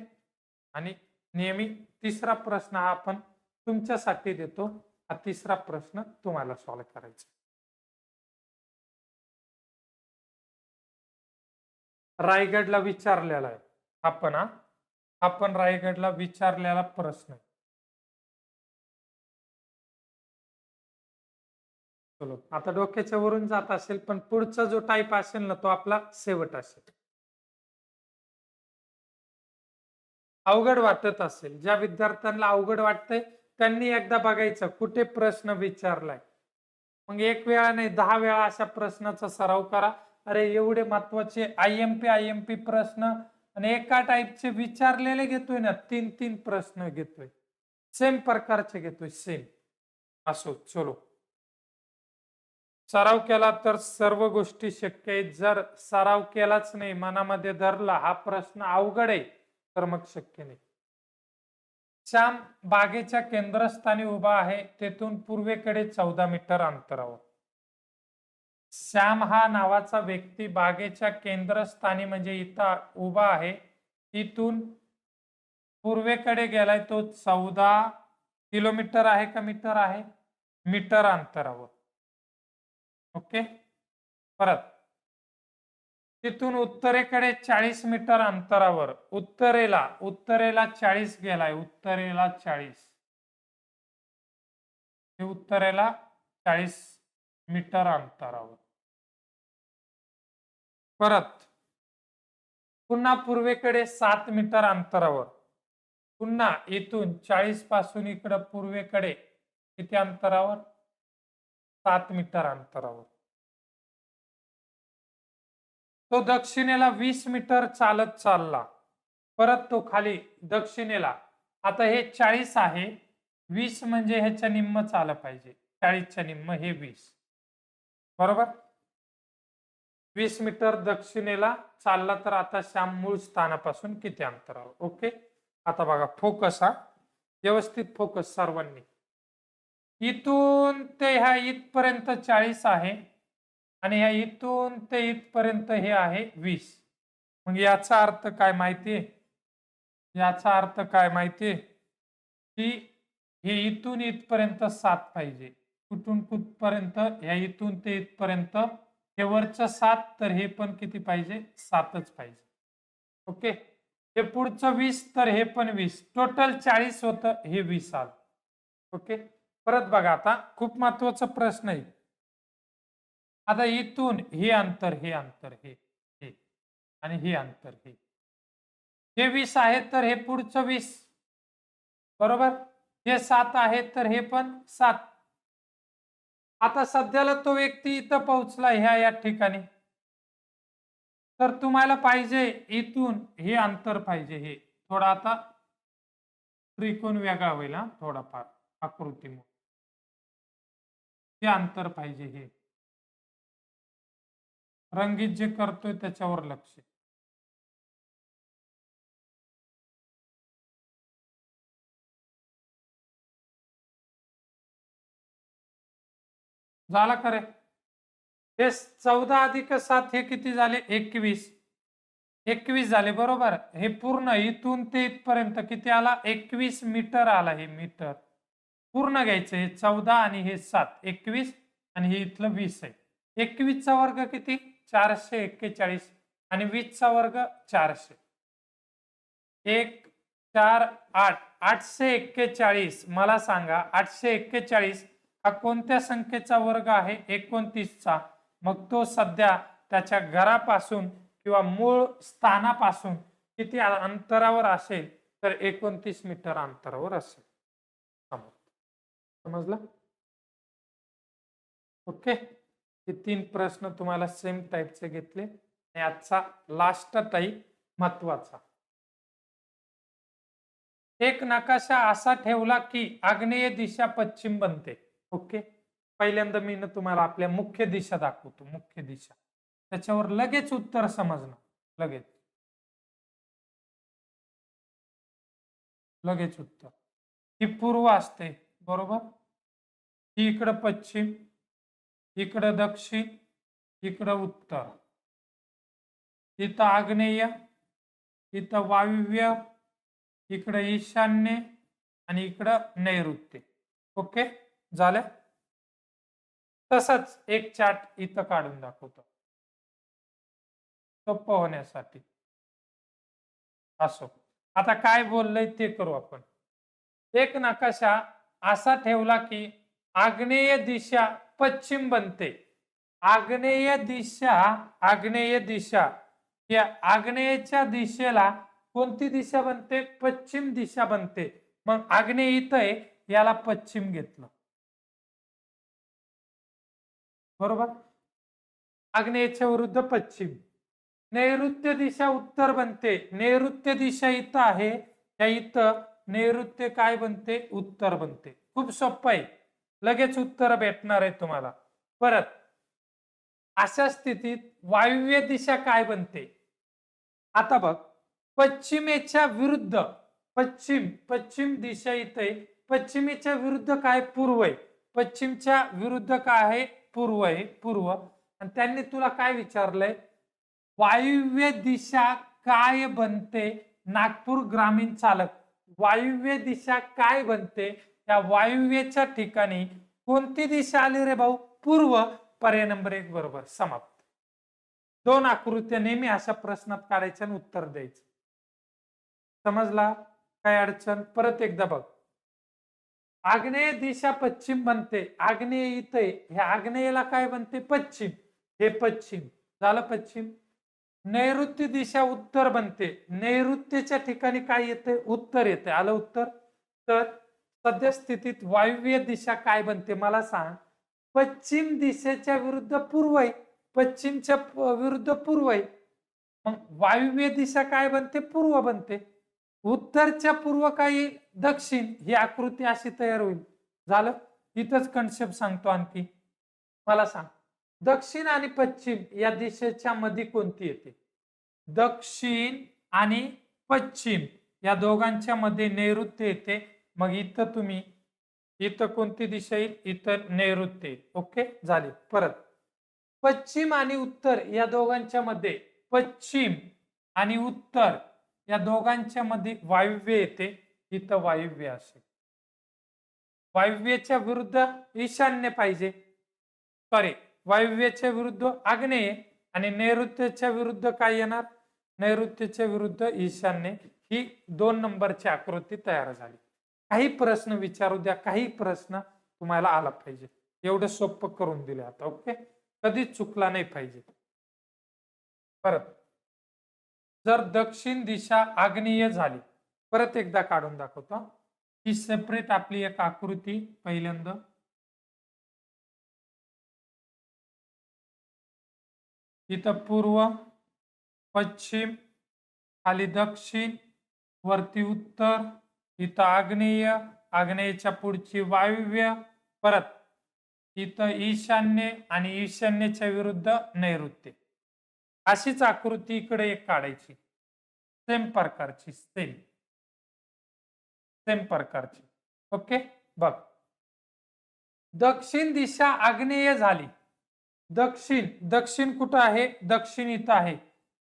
आणि नेहमी तिसरा प्रश्न हा आपण तुमच्यासाठी देतो. हा तिसरा प्रश्न तुम्हाला सॉल्व्ह करायचा. रायगडला विचारलेला आहे आपण रायगडला विचारलेला प्रश्न आहे. चलो आता डोक्याच्या वरून जात असेल, पण पुढचा जो टाईप असेल ना तो आपला शेवट असेल. अवघड वाटत असेल, ज्या विद्यार्थ्यांना अवघड वाटतंय त्यांनी एकदा बघायचं कुठे प्रश्न विचारलाय. मग एक वेळा नाही 10 वेळा अशा प्रश्नाचा सराव करा. अरे एवढे महत्वाचे आयएमपी प्रश्न आणि एका टाईपचे विचारलेले घेतोय ना, 3 प्रश्न घेतोय, सेम प्रकारचे घेतोय, सेम. असो चलो, सराव केला तर सर्व गोष्टी शक्य आहेत. जर सराव केलाच नाही, मनामध्ये धरला हा प्रश्न अवघड आहे, तर मग शक्य नाही. श्याम बागेच्या केंद्रस्थानी उभा आहे, तेथून पूर्वेकडे 14 मीटर अंतरावर. श्याम हा नावाचा व्यक्ती बागेच्या केंद्रस्थानी म्हणजे इथं उभा आहे, इथून पूर्वेकडे गेलाय, तो 14 किलोमीटर आहे का मीटर आहे? मीटर अंतरावर. ओके. परत तिथून उत्तरेकडे 40 मीटर अंतरावर, उत्तरेला 40 गेलाय, उत्तरेला 40, उत्तरेला 40 मीटर अंतरावर. परत पुन्हा पूर्वेकडे 7 मीटर अंतरावर, पुन्हा इथून 40 पासून इकडं पूर्वेकडे किती अंतरावर? 7 मीटर अंतरावर. तो दक्षिणेला 20 मीटर चालत चालला. परत तो खाली दक्षिणेला, आता हे 40 आहे, 20 म्हणजे ह्याच्या निम्म चाल पाहिजे, 40च्या निम्म हे 20, बरोबर. 20 मीटर दक्षिणेला चालला, तर आता श्याम मूळ स्थानापासून किती अंतरावर? ओके. आता बघा फोकस, हा व्यवस्थित फोकस सर्वांनी. इथून ते ह्या इथपर्यंत 40 आहे आणि ह्या इथून ते इथपर्यंत हे आहे 20. मग याचा अर्थ काय माहितीये? याचा अर्थ काय माहितीये की हे इथून इथपर्यंत 7 पाहिजे. कुठून कुठपर्यंत? ह्या इथून ते इथपर्यंत हे वरचं 7, तर हे पण किती पाहिजे? 7च पाहिजे. ओके. हे पुढचं 20, तर हे पण 20, टोटल 40 होतं, हे 20 आलं. ओके. परत बघा, आता खूप महत्वाचा प्रश्न आहे. आता इथून हे अंतर, हे अंतर, हे आणि हे अंतर, हे 20 आहे, तर हे पुढचं 20, बरोबर. हे 7 आहे, तर हे पण 7. आता सध्याला तो व्यक्ती इथं पोहोचला या ठिकाणी, तर तुम्हाला पाहिजे इथून हे अंतर पाहिजे. हे थोडा आता त्रिकोण वेगळा होईल, हा थोडाफार आकृतीमुळे हे अंतर पाहिजे. हे रंगीत जे करतोय त्याच्यावर लक्ष. झाला खरे. हे 14 अधिक 7 हे किती झाले? 21. 21 झाले, बरोबर. हे पूर्ण इथून ते इथपर्यंत किती आला? 21 मीटर आला. हे मीटर पूर्ण घ्यायचं. हे 14 आणि हे 7, 21 आणि हे इथलं 20 आहे. 21 चा वर्ग किती? 441 आणि 20 चा वर्ग 400. 1 4 8 841. मला सांगा 841 हा कोणत्या संख्येचा वर्ग आहे? 29चा. मग तो सध्या त्याच्या घरापासून किंवा मूळ स्थानापासून किती अंतरावर असेल? तर 29 मीटर अंतरावर असेल. समजलं? ओके. हे 3 प्रश्न तुम्हाला सेम टाईपचे घेतले आणि आजचा लास्ट टाईप महत्वाचा. एक नकाशा असा ठेवला की आग्नेय दिशा पश्चिम बनते. ओके. पहिल्यांदा मी तुम्हाला आपल्या मुख्य दिशा दाखवतो. मुख्य दिशा, त्याच्यावर लगेच उत्तर समजणं. लगेच उत्तर. ही पूर्व असते, बरोबर. ही इकडं पश्चिम, इकडं दक्षिण, इकडं उत्तर, इथं आग्नेय, इथं वायव्य, इकडं ईशान्य आणि इकडं नैऋत्य. ओके झालं. तसंच एक चार्ट इथं काढून दाखवतो सोपं होण्यासाठी. असो, आता काय बोललंय ते करू आपण. एक नकाशा असा ठेवला की आग्नेय दिशा पश्चिम बनते. आग्नेय दिशा या आग्नेयच्या दिशेला कोणती दिशा बनते? पश्चिम दिशा बनते. मग आग्नेय इथं आहे, याला पश्चिम घेतलं. बरोबर. आग्नेयच्या विरुद्ध पश्चिम. नैऋत्य दिशा उत्तर बनते. नैऋत्य दिशा इथं आहे, त्या इथं नैऋत्य काय बनते? उत्तर बनते. खूप सोपं आहे, लगेच उत्तर भेटणार आहे तुम्हाला. परत अशा स्थितीत वायव्य दिशा काय बनते? आता बघ, पश्चिमेच्या विरुद्ध पश्चिम दिशा इथे, पश्चिमेच्या विरुद्ध काय? पूर्व आहे. पश्चिमच्या विरुद्ध काय आहे? पूर्व आहे. पूर्व. आणि त्यांनी तुला काय विचारलंय? वायव्य दिशा काय बनते? नागपूर ग्रामीण चालक, वायव्य दिशा काय बनते? त्या वायव्यच्या ठिकाणी कोणती दिशा आली रे भाऊ? पूर्व. पर्याय नंबर 1 बरोबर. समाप्त. 2 आकृत्या नेहमी अशा प्रश्नात काढायच्या आणि उत्तर द्यायचं. समजला? काय अडचण? परत एकदा बघ. आग्नेय दिशा पश्चिम बनते. आग्नेय इथे, ह्या आग्नेयला काय बनते? पश्चिम. हे पश्चिम झालं. पश्चिम. नैऋत्य दिशा उत्तर बनते. नैऋत्यच्या ठिकाणी काय येते? उत्तर येते. आलं उत्तर. तर सध्या स्थितीत वायव्य दिशा काय बनते मला सांग? पश्चिम दिशेच्या विरुद्ध पूर्व आहे. पश्चिमच्या विरुद्ध पूर्व आहे. मग वायव्य दिशा काय बनते? पूर्व बनते. उत्तरच्या पूर्व काय येईल? दक्षिण. ही आकृती अशी तयार होईल. झालं. इथंच कन्सेप्ट सांगतो आणखी. मला सांग, दक्षिण आणि पश्चिम या दिशेच्या मध्ये कोणती येते? दक्षिण आणि पश्चिम या दोघांच्या मध्ये नैऋत्य येते. मग इथं कोणती दिशा येईल? इथं नैऋत्य येईल. ओके झाले. परत पश्चिम आणि उत्तर या दोघांच्या मध्ये, पश्चिम आणि उत्तर या दोघांच्या मध्ये वायव्य येते. इथं वायव्य असेल. वायव्यच्या विरुद्ध ईशान्य पाहिजे. सॉरी, वायव्यच्या विरुद्ध आग्नेय आणि नैऋत्यच्या विरुद्ध काय येणार? नैऋत्यच्या विरुद्ध ईशान्य. ही 2 नंबरची आकृती तयार झाली. काही प्रश्न विचारू द्या, काही प्रश्न तुम्हाला आला पाहिजे. एवढं सोपं करून दिले आता. ओके, कधीच चुकला नाही पाहिजे. परत जर दक्षिण दिशा आग्नेय झाली, परत एकदा काढून दाखवतो. ही सेपरेट आपली एक आकृती. पहिल्यांदा इथं पूर्व, पश्चिम, खाली दक्षिण, वरती उत्तर, इथं आग्नेय, आग्नेयच्या पुढची वायव्य, परत इथं ईशान्य आणि ईशान्येच्या विरुद्ध नैऋत्य. अशीच आकृती इकडे एक काढायची, सेम प्रकारची. सेम प्रकारची. ओके बघ, दक्षिण दिशा आग्नेय झाली. दक्षिण कुठं आहे? दक्षिण इथं आहे.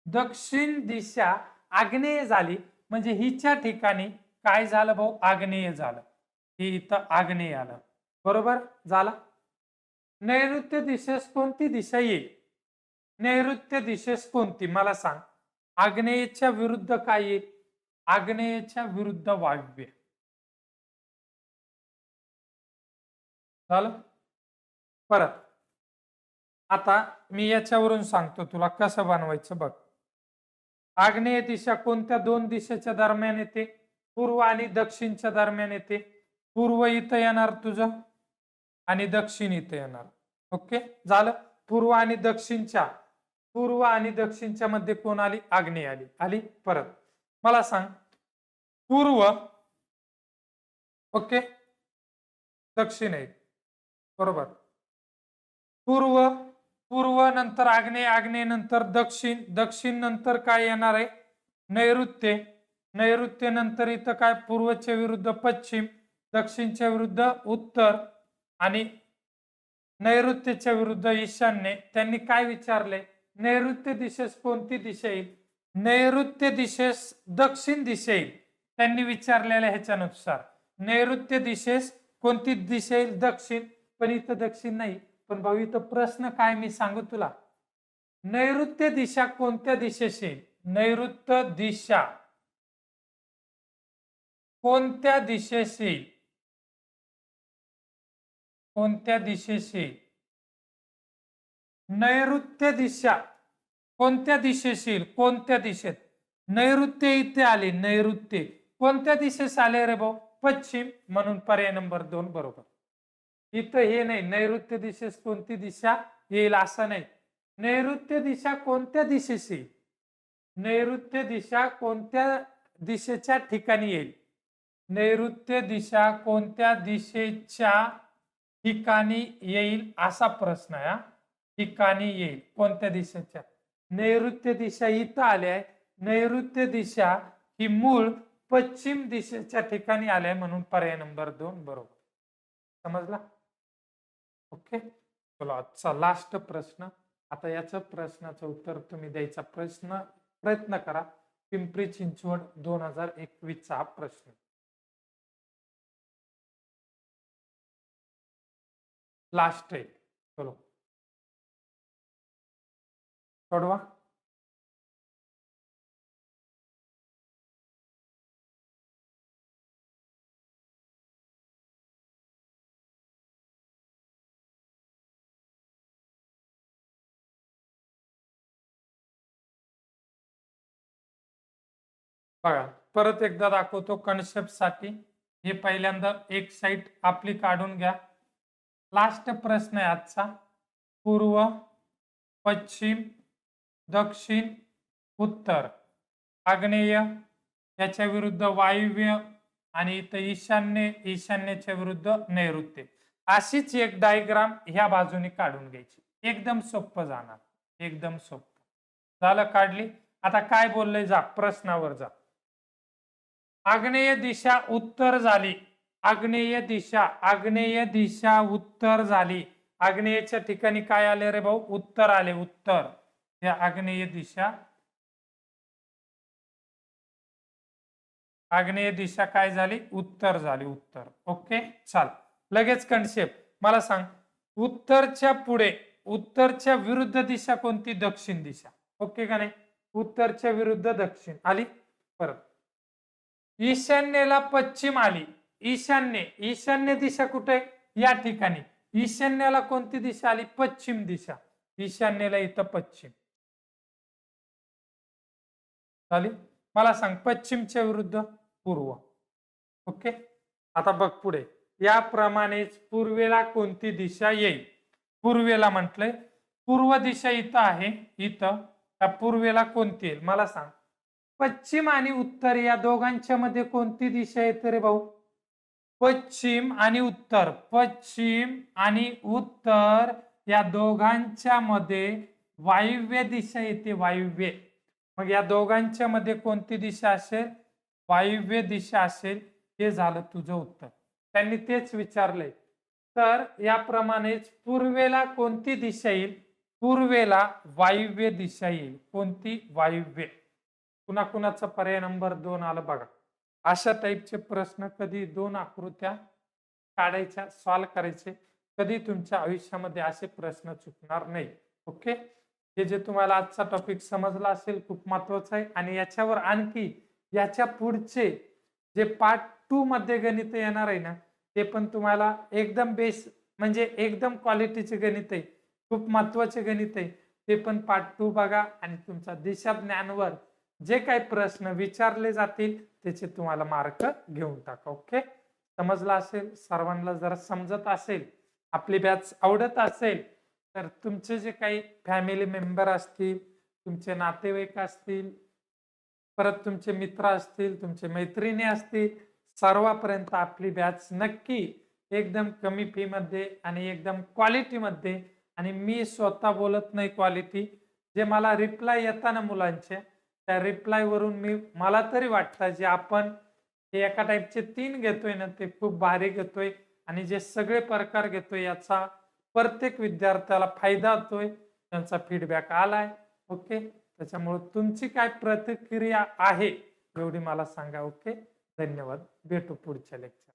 दक्षिण दिशा आग्नेय झाली म्हणजे हिच्या ठिकाणी काय झालं भाऊ? आग्नेय झालं. ही इथं आग्नेय आलं. बरोबर झाला. नैऋत्य दिशेस कोणती दिशा येईल? नैऋत्य दिशेस कोणती मला सांग? आग्नेयच्या विरुद्ध काय येईल? आग्नेयच्या विरुद्ध वायव्य. झालं. परत आता मी याच्यावरून सांगतो तुला कसं बनवायचं. बघ, आग्नेय दिशा कोणत्या 2 दिशेच्या दरम्यान येते? पूर्व आणि दक्षिणच्या दरम्यान येते. पूर्व इथं येणार तुझं आणि दक्षिण इथं येणार. ओके झालं. पूर्व आणि दक्षिणच्या मध्ये कोण आली? आग्नेय आली. परत मला सांग, पूर्व, ओके, दक्षिण आहे. बरोबर. पूर्व नंतर आग्नेय, आग्नेय नंतर दक्षिण नंतर काय येणार आहे? नैऋत्य नंतर इथं काय? पूर्वच्या विरुद्ध पश्चिम, दक्षिणच्या विरुद्ध उत्तर आणि नैऋत्यच्या विरुद्ध ईशान्य. त्यांनी काय विचारले? नैऋत्य दिशेस कोणती दिशा येईल? नैऋत्य दिशेस दक्षिण दिशा येईल. त्यांनी विचारलेल्या ह्याच्यानुसार नैऋत्य दिशेस कोणती दिशा येईल? दक्षिण. पण इथं दक्षिण नाही. पण भाऊ इथं प्रश्न काय मी सांगू तुला. नैऋत्य दिशा कोणत्या दिशेस येईल? नैऋत्य दिशा कोणत्या दिशेस येईल? कोणत्या दिशेस येईल? नैऋत्य दिशा कोणत्या दिशेस येईल? कोणत्या दिशेत? नैऋत्य इथे आले. नैऋत्य कोणत्या दिशेस आले रे भाऊ? पश्चिम. म्हणून पर्याय नंबर 2 बरोबर. इथं हे नाही नैऋत्य दिशेस कोणती दिशा येईल असं नाही. नैऋत्य दिशा कोणत्या दिशेस येईल? नैऋत्य दिशा कोणत्या दिशेच्या ठिकाणी येईल? नैऋत्य दिशा कोणत्या दिशेच्या ठिकाणी येईल असा प्रश्न आहे. ठिकाणी येईल कोणत्या दिशेच्या? नैऋत्य दिशा इथं आली आहे. नैऋत्य दिशा ही मूळ पश्चिम दिशेच्या ठिकाणी आली म्हणून पर्याय नंबर 2 बरोबर. समजला? ओके. चलो आजचा लास्ट प्रश्न. आता याचं प्रश्नाचं उत्तर तुम्ही द्यायचा प्रयत्न करा. पिंपरी चिंचवड 2021 चा प्रश्न. लास्ट आहे. चलो सोडवा. बघा परत एकदा दाखवतो कन्सेप्ट साठी. हे पहिल्यांदा एक साइड आपली काढून घ्या. लास्ट प्रश्न आहे आजचा. पूर्व, पश्चिम, दक्षिण, उत्तर, आग्नेय याच्या विरुद्ध वायव्य आणि इथं ईशान्य, ईशान्येच्या विरुद्ध नैऋत्य. अशीच एक डायग्राम ह्या बाजूने काढून घ्यायची. एकदम सोपं जाणार. एकदम सोपं झालं. काढली. आता काय बोललंय जा प्रश्नावर जा. आग्नेय दिशा उत्तर झाली. आग्नेय दिशा उत्तर झाली. आग्नेयच्या ठिकाणी काय आले रे भाऊ? उत्तर आले. उत्तर. या आग्नेय दिशा काय झाली? उत्तर झाली. उत्तर. ओके. चाल लगेच कन्सेप्ट मला सांग. उत्तरच्या पुढे उत्तरच्या विरुद्ध दिशा कोणती? दक्षिण दिशा. ओके का नाही? उत्तरच्या विरुद्ध दक्षिण आली. परत ईशान्येला पश्चिम आली. ईशान्य दिशा कुठे? या ठिकाणी. ईशान्येला कोणती दिशा आली? पश्चिम दिशा. ईशान्येला इथं पश्चिम झाली. मला सांग पश्चिमच्या विरुद्ध पूर्व. ओके. आता बघ पुढे. याप्रमाणेच पूर्वेला कोणती दिशा येईल? पूर्वेला म्हटलंय. पूर्व दिशा इथं आहे. इथं त्या पूर्वेला कोणती येईल मला सांग. पश्चिम आणि उत्तर या दोघांच्या मध्ये कोणती दिशा येते रे भाऊ? पश्चिम आणि उत्तर. पश्चिम आणि उत्तर या दोघांच्या मध्ये वायव्य दिशा येते. वायव्य. मग या दोघांच्या मध्ये कोणती दिशा असेल? वायव्य दिशा असेल. हे झालं तुझं उत्तर. त्यांनी तेच विचारलंय. तर याप्रमाणेच पूर्वेला कोणती दिशा येईल? पूर्वेला वायव्य दिशा येईल. कोणती? वायव्य. पुन्हा कुणाचा पर्याय नंबर 2 आलं बघा. अशा टाईपचे प्रश्न कधी 2 आकृत्या काढायच्या, सॉल्व करायचे. कधी तुमच्या आयुष्यामध्ये असे प्रश्न चुकणार नाही. ओके. हे जे तुम्हाला आजचा टॉपिक समजला असेल खूप महत्वाचा आहे. आणि याच्यावर आणखी याच्या पुढचे जे पार्ट 2 मध्ये गणित येणार आहे ना ते पण तुम्हाला एकदम बेस म्हणजे एकदम क्वालिटीचे गणित आहे. खूप महत्वाचे गणित आहे. ते पण पार्ट 2 बघा. आणि तुमचा दिशा ज्ञानवर जे काही प्रश्न विचारले जातील त्याचे तुम्हाला मार्क घेऊन टाका. ओके. समजला असेल सर्वांना. जर समजत असेल, आपली बॅच आवडत असेल तर तुमचे जे काही फॅमिली मेंबर असतील, तुमचे नातेवाईक असतील, परत तुमचे मित्र असतील, तुमचे मैत्रिणी असतील, सर्वांपर्यंत आपली बॅच नक्की एकदम कमी फी मध्ये आणि एकदम क्वालिटी मध्ये. आणि मी स्वतः बोलत नाही क्वालिटी. जे मला रिप्लाय येतात ना मुलांचे त्या रिप्लाय वरून मला तरी वाटतं जे आपण हे एका टाईपचे 3 घेतोय ना ते खूप भारी घेतोय. आणि जे सगळे प्रकार घेतोय याचा प्रत्येक विद्यार्थ्याला फायदा होतोय. त्यांचा फीडबॅक आलाय. ओके. त्याच्यामुळे तुमची काय प्रतिक्रिया आहे एवढी मला सांगा. ओके, धन्यवाद. भेटू पुढच्या लेक्चर.